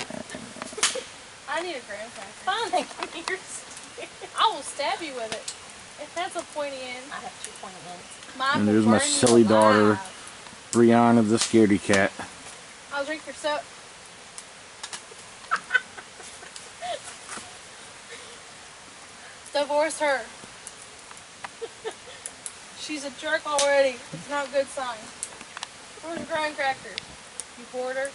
S1: I need a graham cracker.
S3: Fine, they give me your stick.
S1: I will stab you with it. If that's a pointy end,
S3: I have 2 pointy ends.
S1: mine
S6: And
S1: will
S6: there's my
S1: burn you
S6: silly daughter,
S1: alive.
S6: Brianna the scaredy cat.
S1: I'll drink your soap. Divorce her. She's a jerk already. It's not a good sign. Where's your graham crackers? You hoarder.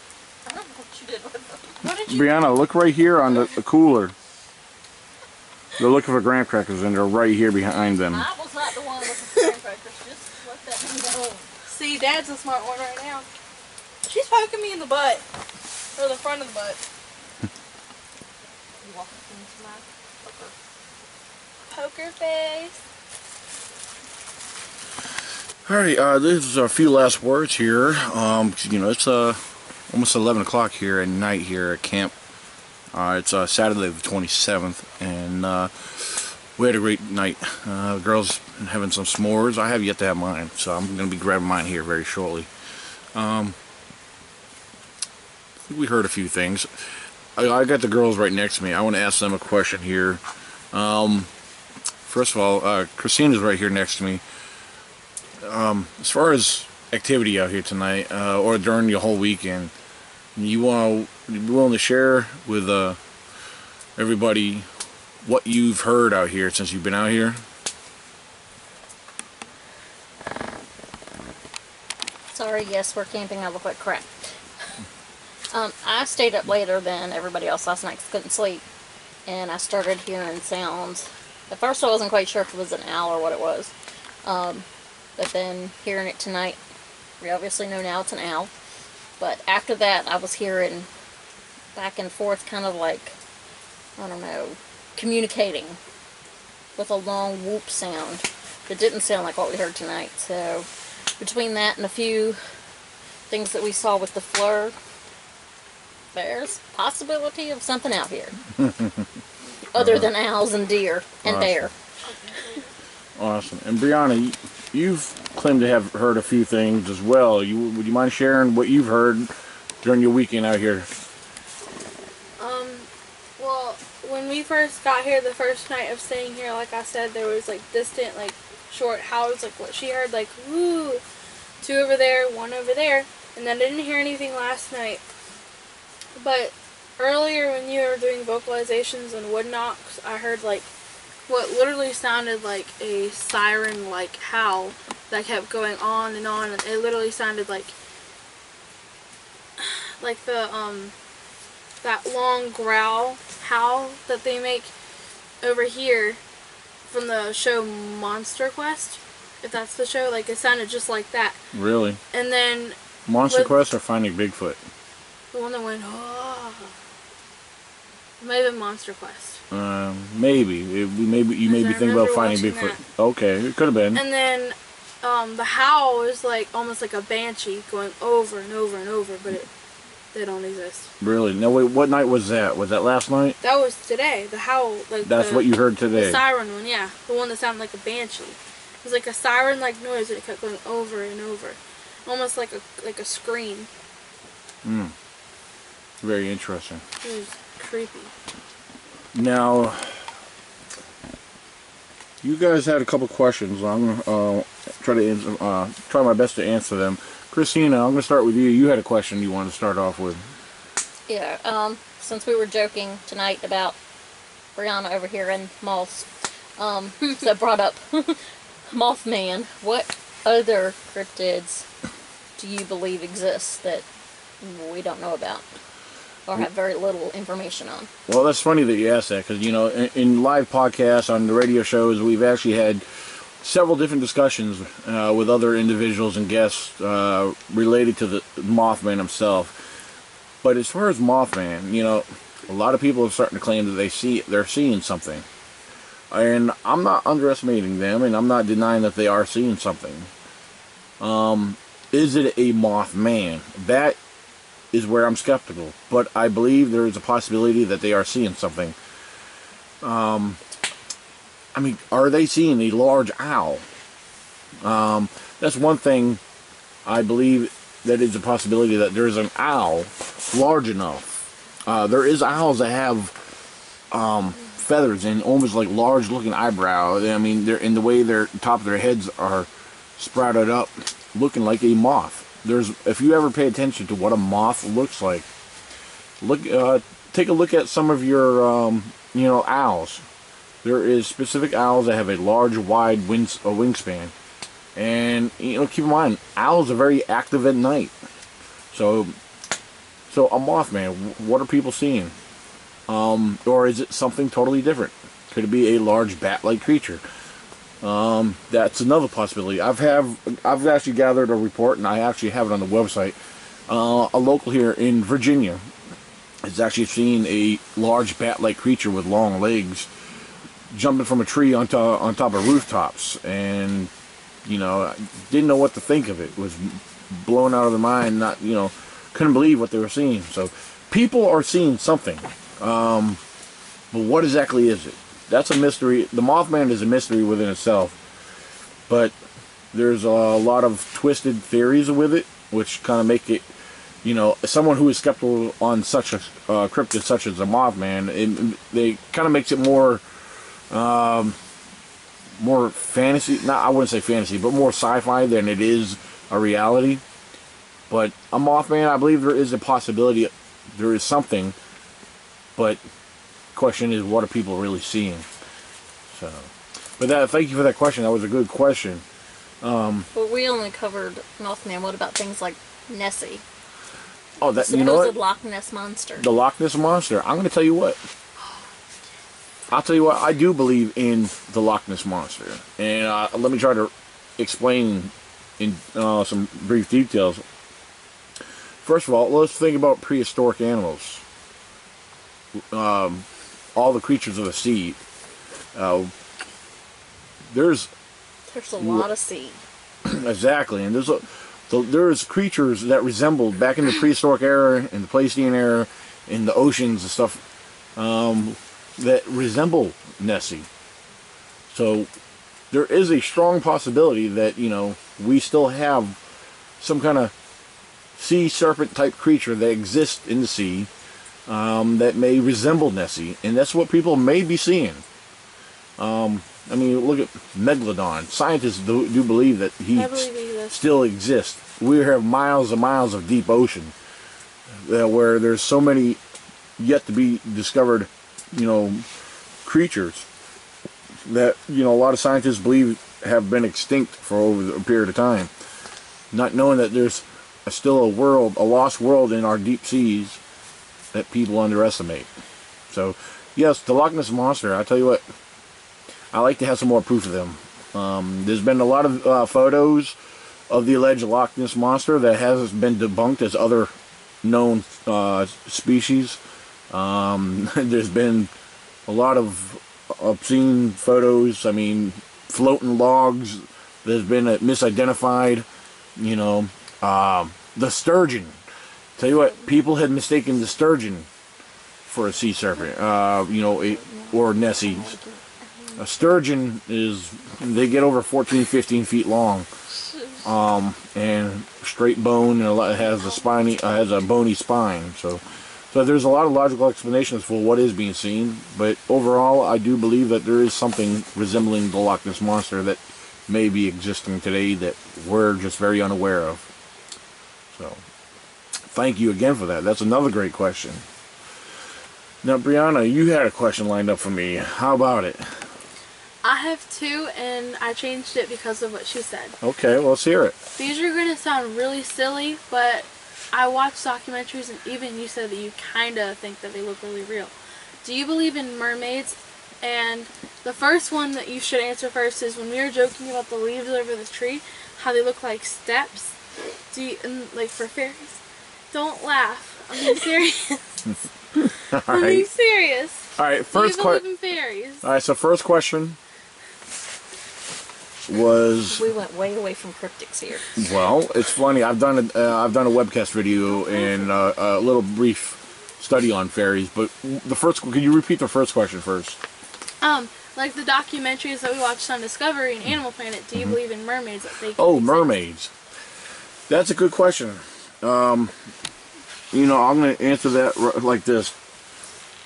S3: I don't know what you did with them.
S1: What did you
S6: Brianna, look right here on the cooler. They're looking for graham crackers and they're right here behind them.
S3: I was not the one looking for graham crackers. Just let that be known.
S1: see? Dad's a smart one right now. She's poking me in the butt. Or the front of the butt.
S3: You walk into my poker.
S1: Poker face.
S6: Alright, this is a few last words here. You know, it's almost 11 o'clock here at night here at camp. It's Saturday the 27th, and we had a great night. The girls having some s'mores. I have yet to have mine, so I'm going to be grabbing mine here very shortly. I think we heard a few things. I got the girls right next to me. I want to ask them a question here. First of all, Christina's right here next to me. As far as activity out here tonight, or during the whole weekend, you be willing to share with everybody what you've heard out here since you've been out here?
S3: Sorry, yes, we're camping. I look like crap. I stayed up later than everybody else last night because I couldn't sleep. And I started hearing sounds. At first I wasn't quite sure if it was an owl or what it was. But then hearing it tonight, we obviously know now it's an owl. But after that I was hearing back and forth, kind of like, I don't know, communicating with a long whoop sound that didn't sound like what we heard tonight. So between that and a few things that we saw with the flare, there's possibility of something out here other than owls and deer and bear.
S6: Awesome. And Brianna, you've claimed to have heard a few things as well. Would you mind sharing what you've heard during your weekend out here?
S1: Well, when we first got here, the first night of staying here, like I said, there was like distant, like short howls, like what she heard, like woo, 2 over there, 1 over there, and then I didn't hear anything last night. But earlier when you were doing vocalizations and wood knocks, I heard like what literally sounded like a siren like howl that kept going on and on, and it literally sounded like the that long growl howl that they make over here from the show Monster Quest, if that's the show. Like it sounded just like that.
S6: Really?
S1: And then
S6: Monster Quest or Finding Bigfoot?
S1: the one that went oh, it might have been Monster Quest.
S6: Maybe. You may be thinking about Finding Bigfoot.
S1: That.
S6: Okay, it could have been.
S1: And then the howl was like almost like a banshee going over and over and over, but they don't exist.
S6: Really? Now wait, what night was that? Was that last night?
S1: That was today. The howl, like
S6: That's what you heard today.
S1: The siren one, yeah, the one that sounded like a banshee. It was like a siren-like noise, and it kept going over and over, almost like a scream.
S6: Very interesting.
S1: It was creepy.
S6: Now, you guys had a couple questions. I'm gonna try my best to answer them. Christina, I'm gonna start with you. You had a question you wanted to start off with.
S3: Yeah, since we were joking tonight about Brianna over here and moths, that brought up Mothman, what other cryptids do you believe exist that we don't know about? or have very little information on.
S6: Well, that's funny that you asked that, because, you know, in live podcasts on the radio shows, we've actually had several different discussions with other individuals and guests related to the Mothman himself. But as far as Mothman, you know, a lot of people are starting to claim that they're seeing something. And I'm not underestimating them, and I'm not denying that they are seeing something. Is it a Mothman? That is where I'm skeptical. But I believe there is a possibility that they are seeing something. I mean, are they seeing a large owl? That's one thing I believe that is a possibility, that there's an owl large enough. There is owls that have feathers and almost like large looking eyebrows. I mean, they're in the way their top of their heads are sprouted up, looking like a moth. If you ever pay attention to what a moth looks like, take a look at some of your you know, owls. There is specific owls that have a large, wide wingspan, and you know, keep in mind, owls are very active at night. So a Mothman, what are people seeing? Or is it something totally different? Could it be a large bat-like creature? That's another possibility. I've actually gathered a report, and I actually have it on the website. A local here in Virginia has actually seen a large bat-like creature with long legs jumping from a tree on top of rooftops, and you know, didn't know what to think of it. Was blown out of their mind. Not, you know, couldn't believe what they were seeing. So people are seeing something. But what exactly is it? That's a mystery. The Mothman is a mystery within itself. But there's a lot of twisted theories with it, which kind of make it, you know, someone who is skeptical on such a cryptid such as the Mothman, they kind of makes it more fantasy. Not, I wouldn't say fantasy, but more sci-fi than it is a reality. But a Mothman, I believe there is a possibility. There is something. But question is, what are people really seeing? So, but thank you for that question. That was a good question.
S3: But we only covered Mothman. What about things like Nessie?
S6: Oh, that,
S3: Supposed
S6: you know what?
S3: Loch Ness Monster.
S6: The Loch Ness Monster. I'm going to tell you what. I'll tell you what. I do believe in the Loch Ness Monster. And let me try to explain in some brief details. First of all, let's think about prehistoric animals. All the creatures of the sea. There's
S3: a lot of sea.
S6: Exactly, and there's creatures that resembled back in the prehistoric era, in the Pleistocene era, in the oceans and stuff, that resemble Nessie. So there is a strong possibility that, you know, we still have some kind of sea serpent type creature that exists in the sea. That may resemble Nessie, and that's what people may be seeing. I mean, look at Megalodon. Scientists do believe that he still exists. We have miles and miles of deep ocean where there's so many yet to be discovered, you know, creatures that, you know, a lot of scientists believe have been extinct for over a period of time, not knowing that there's still a lost world in our deep seas that people underestimate. So, yes, the Loch Ness Monster, I tell you what, I like to have some more proof of them. There's been a lot of photos of the alleged Loch Ness Monster that has been debunked as other known species. There's been a lot of obscene photos, I mean, floating logs. There's been misidentified, you know, the sturgeon. Tell you what, people had mistaken the sturgeon for a sea serpent, you know, or Nessie. A sturgeon they get over 14, 15 feet long, and straight bone, and it has a bony spine. So there's a lot of logical explanations for what is being seen, but overall, I do believe that there is something resembling the Loch Ness Monster that may be existing today that we're just very unaware of. So, thank you again for that. That's another great question. Now, Brianna, you had a question lined up for me. How about it?
S1: I have two, and I changed it because of what she said.
S6: Okay, well, let's hear it.
S1: These are going to sound really silly, but I watch documentaries, and even you said that you kind of think that they look really real. Do you believe in mermaids? And the first one that you should answer first is when we were joking about the leaves over the tree, how they look like steps. Do you, and like for fairies? Don't laugh. I'm being serious. I'm being serious.
S2: All right, first
S1: Do you believe in fairies?
S2: All right, so first question was.
S3: We went way away from cryptics here.
S2: Well, it's funny. I've done a webcast video and a little brief study on fairies, but the first. Can you repeat the first question first?
S1: Like the documentaries that we watched on Discovery and Animal Planet. Do you believe in mermaids? That they
S2: Oh,
S1: exist?
S2: mermaids. That's a good question. You know, I'm going to answer that like this.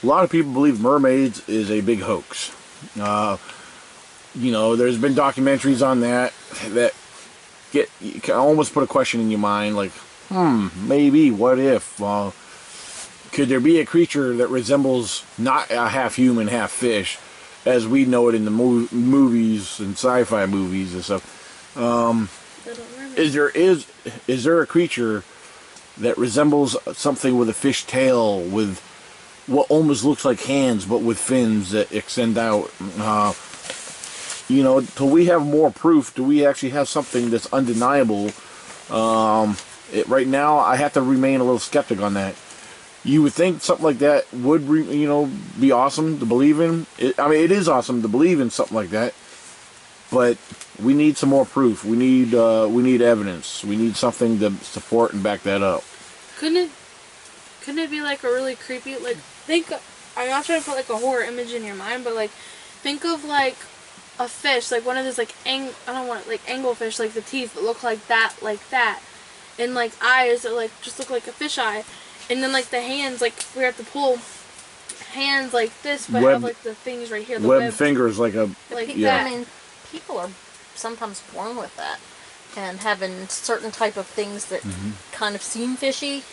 S2: A lot of people believe mermaids is a big hoax. You know, there's been documentaries on that you can almost put a question in your mind, like, maybe, what if? Could there be a creature that resembles not a half human, half fish, as we know it in the movies and sci-fi movies and stuff? Is there a creature that resembles something with a fish tail, with what almost looks like hands, but with fins that extend out? You know, till we have more proof, do we actually have something that's undeniable? Right now, I have to remain a little skeptic on that. You would think something like that would, you know, be awesome to believe in. I mean, it is awesome to believe in something like that, but we need some more proof. We need evidence. We need something to support and back that up.
S1: Couldn't it be like a really creepy, like, I'm not trying to put like a horror image in your mind, but like, think of like a fish, like one of those like I don't want like anglefish, like the teeth that look like that, and like eyes that like just look like a fish eye, and then like the hands, like we're at the pool, hands like this, but have like the things right here, the
S2: webbed fingers, like a
S3: Yeah. I mean, people are sometimes born with that, and having certain type of things that kind of seem fishy.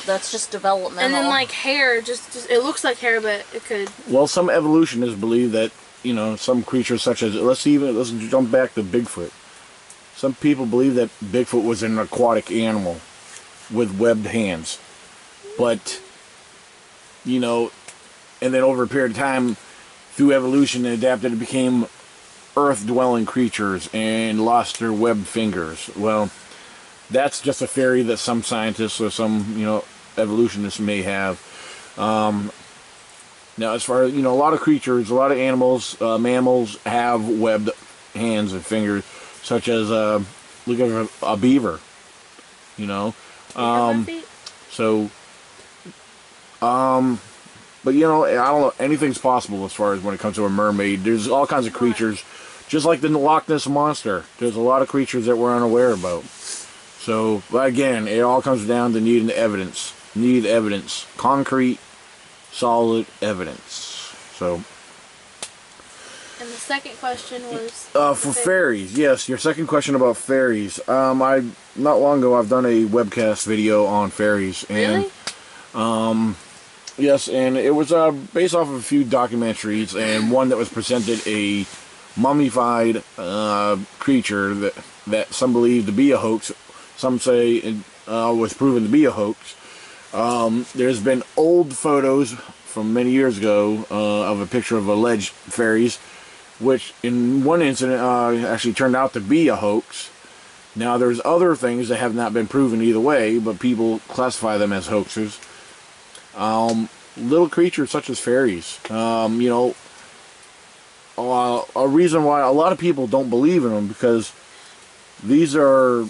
S3: That's just developmental.
S1: And then like hair, just it looks like hair, but it could.
S2: Well, some evolutionists believe that, you know, some creatures such as, let's jump back to Bigfoot. Some people believe that Bigfoot was an aquatic animal with webbed hands. But, you know, and then over a period of time, through evolution, it adapted and became earth-dwelling creatures and lost their webbed fingers. Well, that's just a theory that some scientists or some, you know, evolutionists may have. Now, as far as, you know, a lot of creatures, a lot of animals, mammals have webbed hands and fingers, such as, look at a beaver, you know. But, you know, I don't know, anything's possible as far as when it comes to a mermaid. There's all kinds of creatures, just like the Loch Ness Monster. There's a lot of creatures that we're unaware about. So, but again, it all comes down to needing evidence. Need evidence. Concrete, solid evidence. So.
S1: And the second question was
S2: for fairies. Yes, your second question about fairies. Not long ago I've done a webcast video on fairies, and
S1: really?
S2: Yes, and it was based off of a few documentaries, and one that was presented a mummified creature that some believe to be a hoax. Some say it was proven to be a hoax. There's been old photos from many years ago of a picture of alleged fairies, which in one incident actually turned out to be a hoax. Now there's other things that have not been proven either way, but people classify them as hoaxes. Little creatures such as fairies, you know, a reason why a lot of people don't believe in them, because these are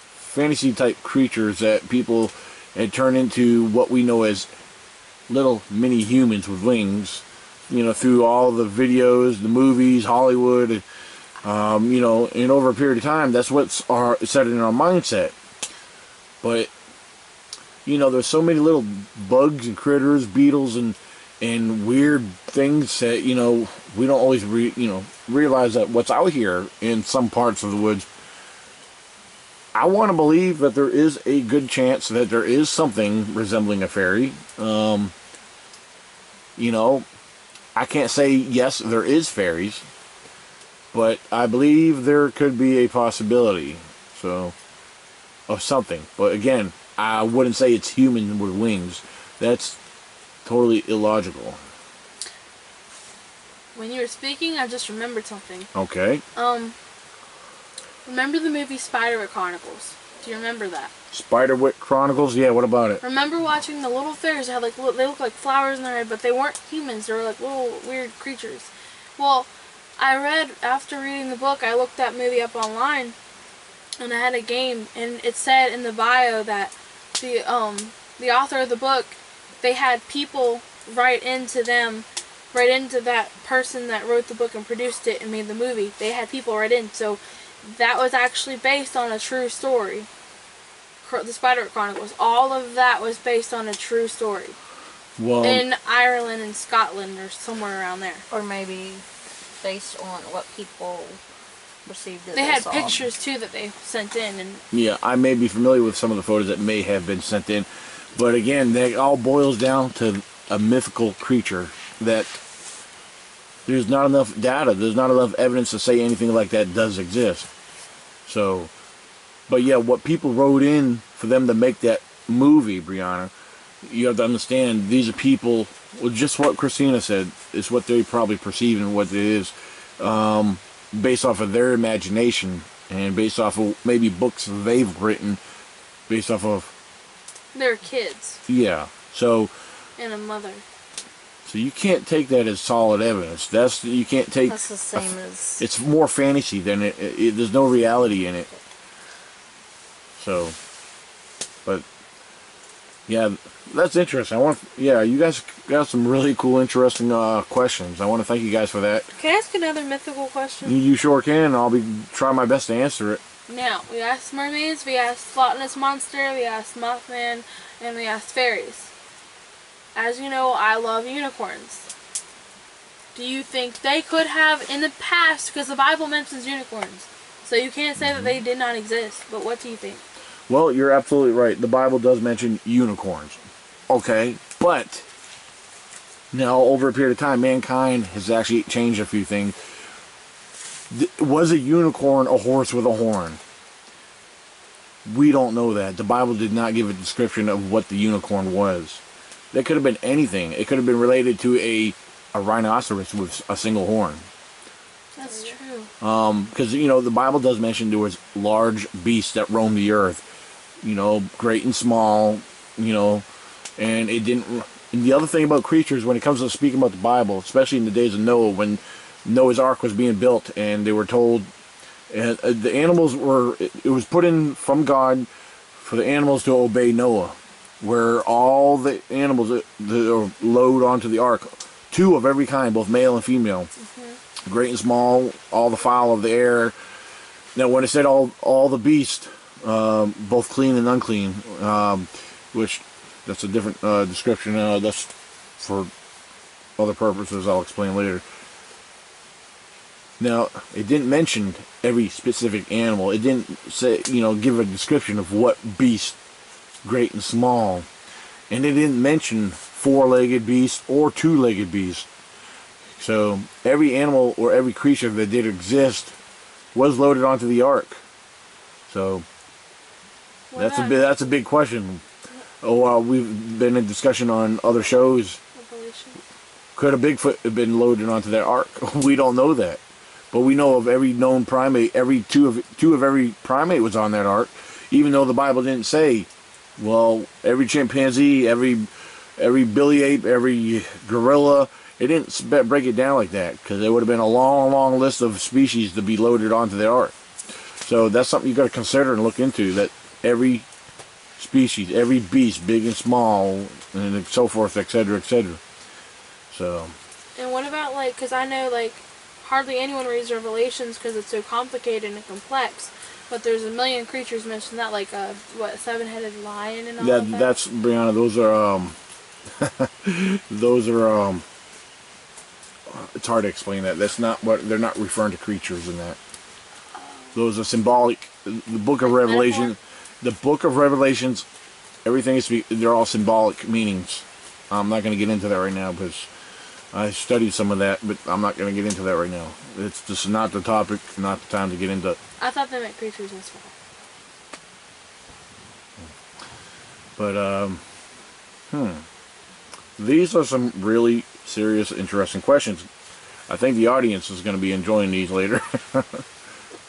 S2: fantasy type creatures that people had turned into what we know as little mini humans with wings, you know, through all the videos, the movies, Hollywood, you know, and over a period of time, that's what's set in our mindset. But, you know, there's so many little bugs and critters, beetles, and weird things that, you know, we don't always realize that what's out here in some parts of the woods. I want to believe that there is a good chance that there is something resembling a fairy. You know, I can't say yes, there is fairies,
S6: but I believe there could be a possibility, so, of something. But again, I wouldn't say it's human with wings. That's totally illogical.
S1: When you were speaking, I just remembered something.
S6: Okay.
S1: Remember the movie Spiderwick Chronicles? Do you remember that?
S6: Spiderwick Chronicles? Yeah, what about it?
S1: Remember watching the little fairies that had like they look like flowers in their head, but they weren't humans. They were like little weird creatures. Well, after reading the book, I looked that movie up online, and I had a game, and it said in the bio that the author of the book, they had people write into that person that wrote the book and produced it and made the movie. They had people write in, so that was actually based on a true story. The Spiderwick Chronicles, all of that was based on a true story.
S6: Well,
S1: in Ireland and Scotland or somewhere around there.
S3: Or maybe based on what people received as
S1: They had
S3: saw.
S1: pictures too that they sent in, and
S6: yeah, I may be familiar with some of the photos that may have been sent in, but again, that all boils down to a mythical creature that there's not enough data, there's not enough evidence to say anything like that does exist. So, but yeah, what people wrote in for them to make that movie, Brianna, you have to understand, these are people, well, just what Christina said, is what they probably perceive and what it is, based off of their imagination, and based off of maybe books they've written, based off of...
S1: they're kids.
S6: Yeah, so...
S1: and a mother.
S6: So you can't take that as solid evidence. You can't take...
S3: That's the same as...
S6: It's more fantasy than there's no reality in it. So, but... yeah, that's interesting. you guys got some really cool, interesting questions. I want to thank you guys for that.
S1: Can I ask another mythical question?
S6: You sure can. I'll be trying my best to answer it.
S1: Now, we asked mermaids, we asked Loch Ness Monster, we asked Mothman, and we asked fairies. As you know, I love unicorns. Do you think they could have in the past, because the Bible mentions unicorns, so you can't say that they did not exist, but what do you think?
S6: Well, you're absolutely right. The Bible does mention unicorns. Okay, but now over a period of time, mankind has actually changed a few things. Was a unicorn a horse with a horn? We don't know that. The Bible did not give a description of what the unicorn was. That could have been anything. It could have been related to a rhinoceros with a single horn.
S1: That's true.
S6: Because, the Bible does mention there was large beasts that roamed the earth. Great and small, and it didn't... And the other thing about creatures, when it comes to speaking about the Bible, especially in the days of Noah, when Noah's Ark was being built, and they were told... the animals were... It was put in from God for the animals to obey Noah, where all the animals that are load onto the ark, 2 of every kind, both male and female, great and small, all the fowl of the air. Now, when it said all the beasts, both clean and unclean, which that's a different description. That's for other purposes I'll explain later. Now, it didn't mention every specific animal. It didn't say, give a description of what beast, great and small. And it didn't mention 4-legged beast or 2-legged beast. So every animal or every creature that did exist was loaded onto the ark. So that's a big question. We've been in discussion on other shows. Could a Bigfoot have been loaded onto that ark? We don't know that. But we know of every known primate, two of every primate was on that ark, even though the Bible didn't say, well, every chimpanzee, every billy ape, every gorilla, it didn't break it down like that, because there would have been a long, long list of species to be loaded onto the ark. So that's something you got to consider and look into, that every species, every beast, big and small, and so forth, etc., etc. So.
S1: And what about, because I know, hardly anyone reads Revelations because it's so complicated and complex, but there's a million creatures mentioned that, what, 7-headed lion and all of that?
S6: That's, Brianna, those are, it's hard to explain that. That's not what, they're not referring to creatures in that. Those are symbolic. The book of Revelation, everything is, they're all symbolic meanings. I'm not going to get into that right now because I studied some of that, but I'm not going to get into that right now. It's just not the topic, not the time to get into.
S1: I thought they meant creatures as well.
S6: But these are some really serious, interesting questions. I think the audience is going to be enjoying these later.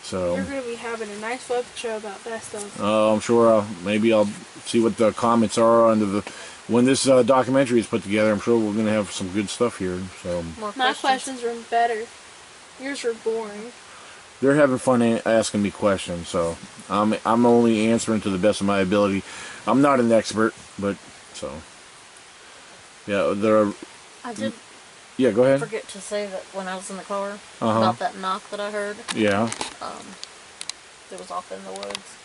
S6: So
S1: You're going to be having a nice web show about that stuff.
S6: I'm sure maybe I'll see what the comments are under the when this documentary is put together. I'm sure we're going to have some good stuff here. So
S1: My questions were better. Yours were boring.
S6: they're having fun asking me questions, so I'm only answering to the best of my ability. I'm not an expert, but so yeah,
S3: I did
S6: yeah. Go ahead.
S3: forget to say that when I was in the car about that knock that I heard.
S6: Yeah.
S3: It was off in the woods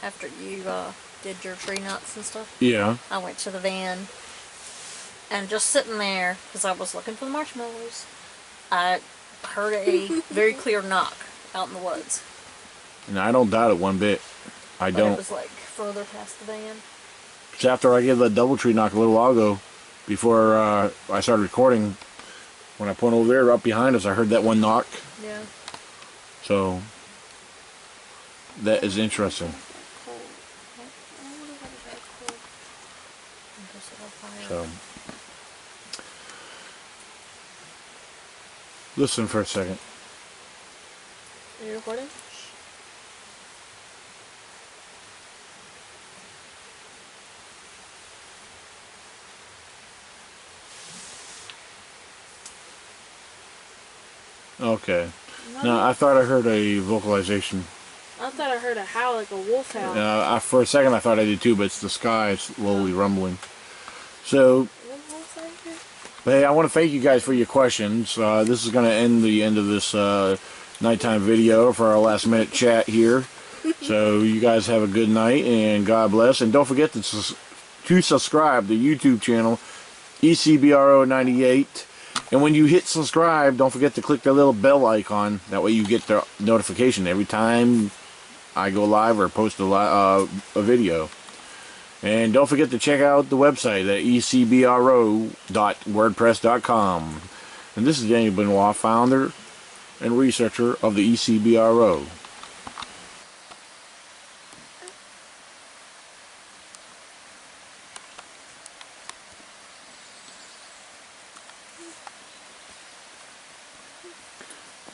S3: after you did your tree nuts and stuff.
S6: Yeah.
S3: I went to the van and just sitting there because I was looking for the marshmallows. I heard a very clear knock out in the woods.
S6: And I don't doubt it one bit. I
S3: But
S6: don't.
S3: it was like further past the van.
S6: It's after I gave that double tree knock a little while ago, before I started recording. When I point over there, up behind us, I heard that one knock.
S3: Yeah.
S6: So that is interesting. So listen for a second.
S1: Are you recording?
S6: Okay. Now I thought I heard a vocalization.
S1: I thought I heard a howl like a wolf howl.
S6: For a second I thought I did too, but it's the sky slowly rumbling. So, hey, I want to thank you guys for your questions. This is going to end the end of this nighttime video for our last minute chat here. So you guys have a good night and God bless. And don't forget to subscribe to the YouTube channel ECBRO98. And when you hit subscribe, don't forget to click the little bell icon. That way you get the notification every time I go live or post a video. And don't forget to check out the website at ecbro.wordpress.com. And this is Daniel Benoit, founder and researcher of the ECBRO.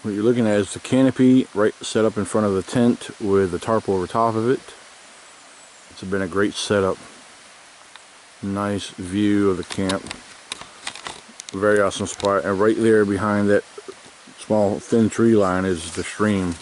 S6: What you're looking at is the canopy right set up in front of the tent with the tarp over top of it. It's been a great setup. Nice view of the camp. Very awesome spot. And right there behind that small thin tree line is the stream.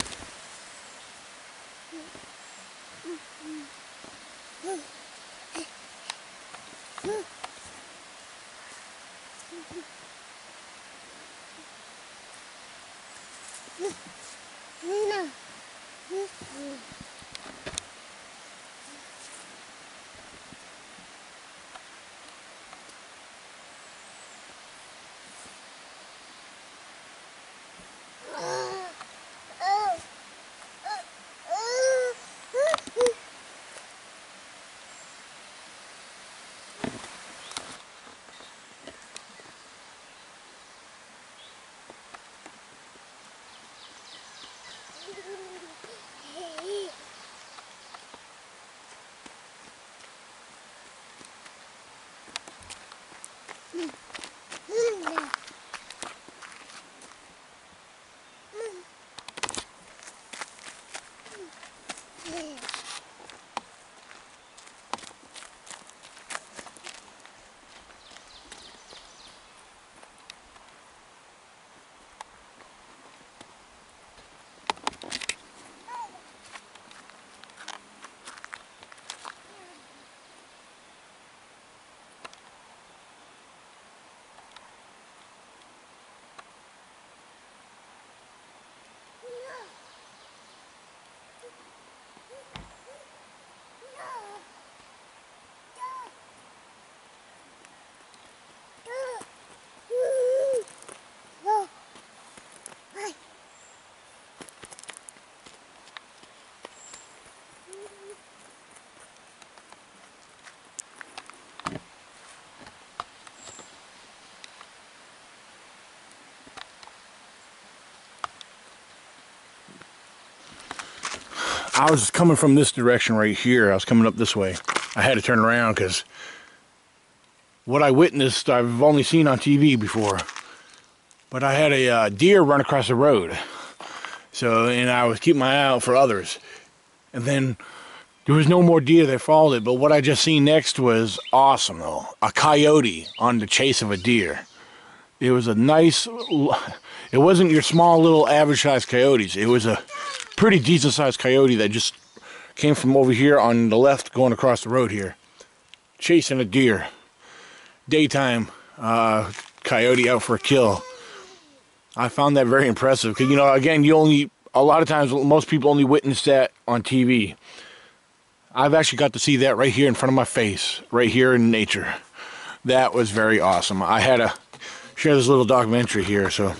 S6: I was coming from this direction right here. I was coming up this way. I had to turn around because what I witnessed, I've only seen on TV before. But I had a deer run across the road. So, and I was keeping my eye out for others. And then there was no more deer that followed it. But what I just seen next was awesome, though. A coyote on the chase of a deer. It was a nice, it wasn't your small little average sized coyotes. It was a pretty decent sized coyote that just came from over here on the left going across the road here. Chasing a deer. Daytime coyote out for a kill. I found that very impressive. Because, you know, again, a lot of times, most people only witness that on TV. I've actually got to see that right here in front of my face. Right here in nature. That was very awesome. I had to share this little documentary here, so.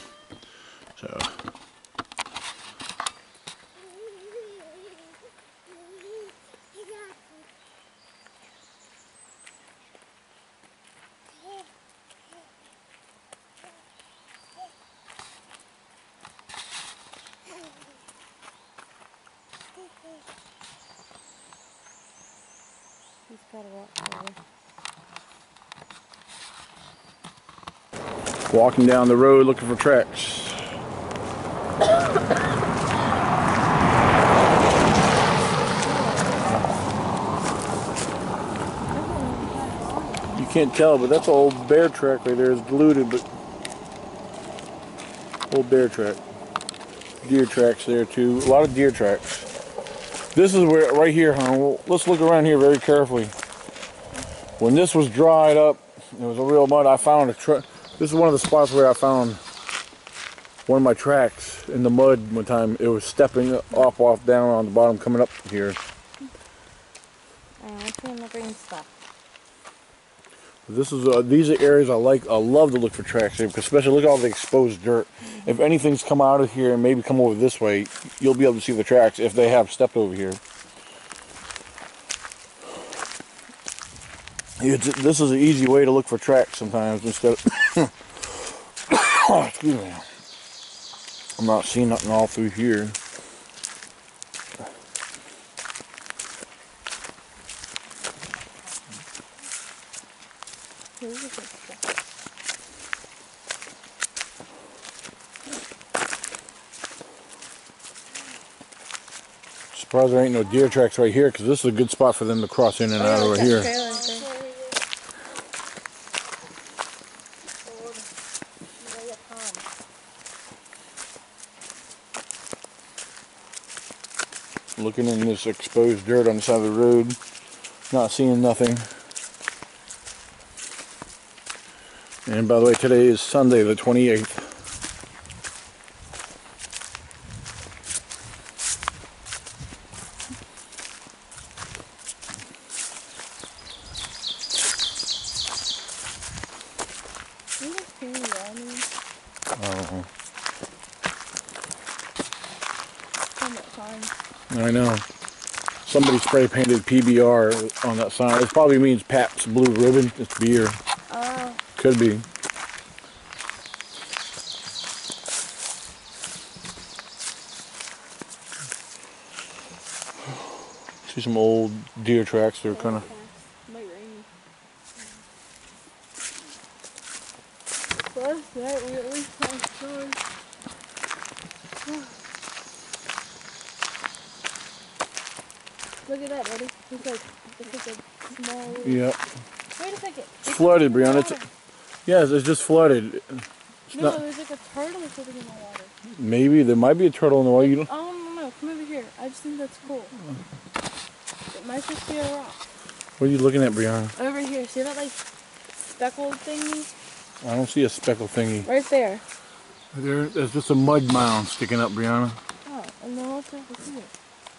S3: He's got a rock there.
S6: Walking down the road looking for tracks. You can't tell, but that's an old bear track right there. It's diluted, but old bear track. Deer tracks there too. A lot of deer tracks. This is where, right here, huh? Well, let's look around here very carefully. When this was dried up, it was a real mud. I found this is one of the spots where I found one of my tracks in the mud one time. It was stepping off down on the bottom, coming up here.
S3: I'm seeing the green stuff.
S6: This is these are areas I like. I love to look for tracks here, because especially look at all the exposed dirt. If anything's come out of here and maybe come over this way, you'll be able to see the tracks if they have stepped over here. This is an easy way to look for tracks sometimes instead of oh, excuse me. I'm not seeing nothing all through here. Surprised there ain't no deer tracks right here, because this is a good spot for them to cross in and out over here. Looking in this exposed dirt on the side of the road, not seeing nothing. And by the way, today is Sunday the 28th. I know. Somebody spray painted PBR on that sign. It probably means Pabst Blue Ribbon. It's beer.
S1: Oh.
S6: Could be. See some old deer tracks. They're kind of.
S1: Last night we at least found stores. Look at that, buddy. It's like a small little...
S6: Yep.
S1: Wait a second.
S6: It's flooded, Brianna. Yes, it's just flooded. It's
S1: no,
S6: not...
S1: there's like a turtle or something in the water.
S6: Maybe. There might be a turtle in the water. You don't...
S1: No. Come over here. I just think that's cool. It might just be a rock.
S6: What are you looking at, Brianna?
S1: Over here. See that, like, speckled thingy?
S6: I don't see a speckled thingy.
S1: Right there.
S6: There's just a mud mound sticking up, Brianna.
S1: Oh, and then what's over here?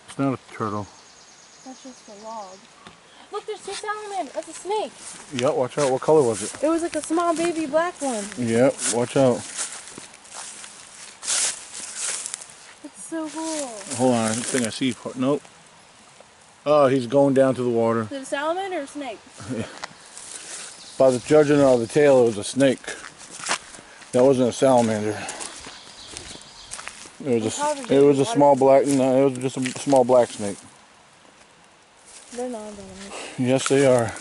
S6: It's not a turtle.
S1: That's just a log. Look, there's two salamanders. That's a snake.
S6: Yep, watch out. What color was it?
S1: It was like a small baby black one.
S6: Yep, watch out.
S1: It's so cool.
S6: Hold on, I think I see. Nope. Oh, he's going down to the water.
S1: Is it a salamander or a snake?
S6: By the judging of the tail, it was a snake. That wasn't a salamander.
S2: It was a small black. No, it was just a small black snake.
S1: They're not venomous.
S2: Yes, they are.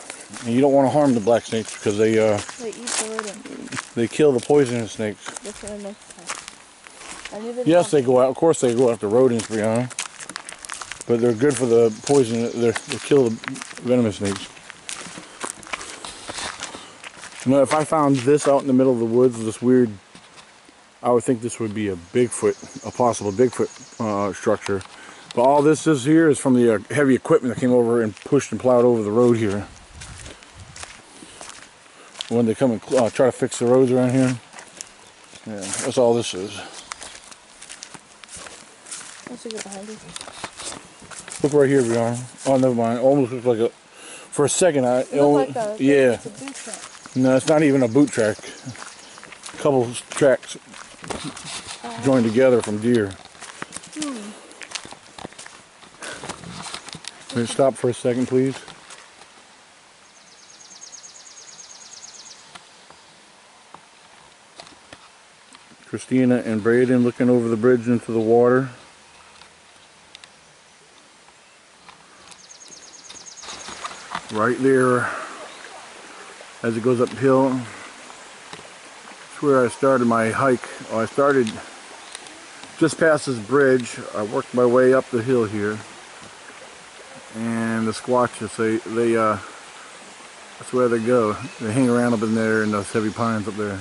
S2: And you don't want to harm the black snakes because they
S1: eat the rodents.
S2: they kill the poisonous snakes.
S1: That's what I meant to say.
S2: Yes, they go out. Of course, they go after rodents, Brianna. But they're good for the poison. They kill the venomous snakes. You know, if I found this out in the middle of the woods, this weird, I would think this would be a Bigfoot, a possible Bigfoot structure. But all this is here is from the heavy equipment that came over and pushed and plowed over the road here. When they come and try to fix the roads around here. Yeah, that's all this is.
S1: Let's get behind you.
S2: Look right here, Brianna. Oh, never mind. Almost looks like a. For a second, yeah.
S1: It's a boot track.
S2: No, it's not even a boot track. A couple tracks joined together from deer. Can you stop for a second, please? Christina and Braden looking over the bridge into the water. Right there, as it goes uphill, that's where I started my hike. I started just past this bridge. I worked my way up the hill here, and the squatches, that's where they go. They hang around up in there in those heavy pines up there.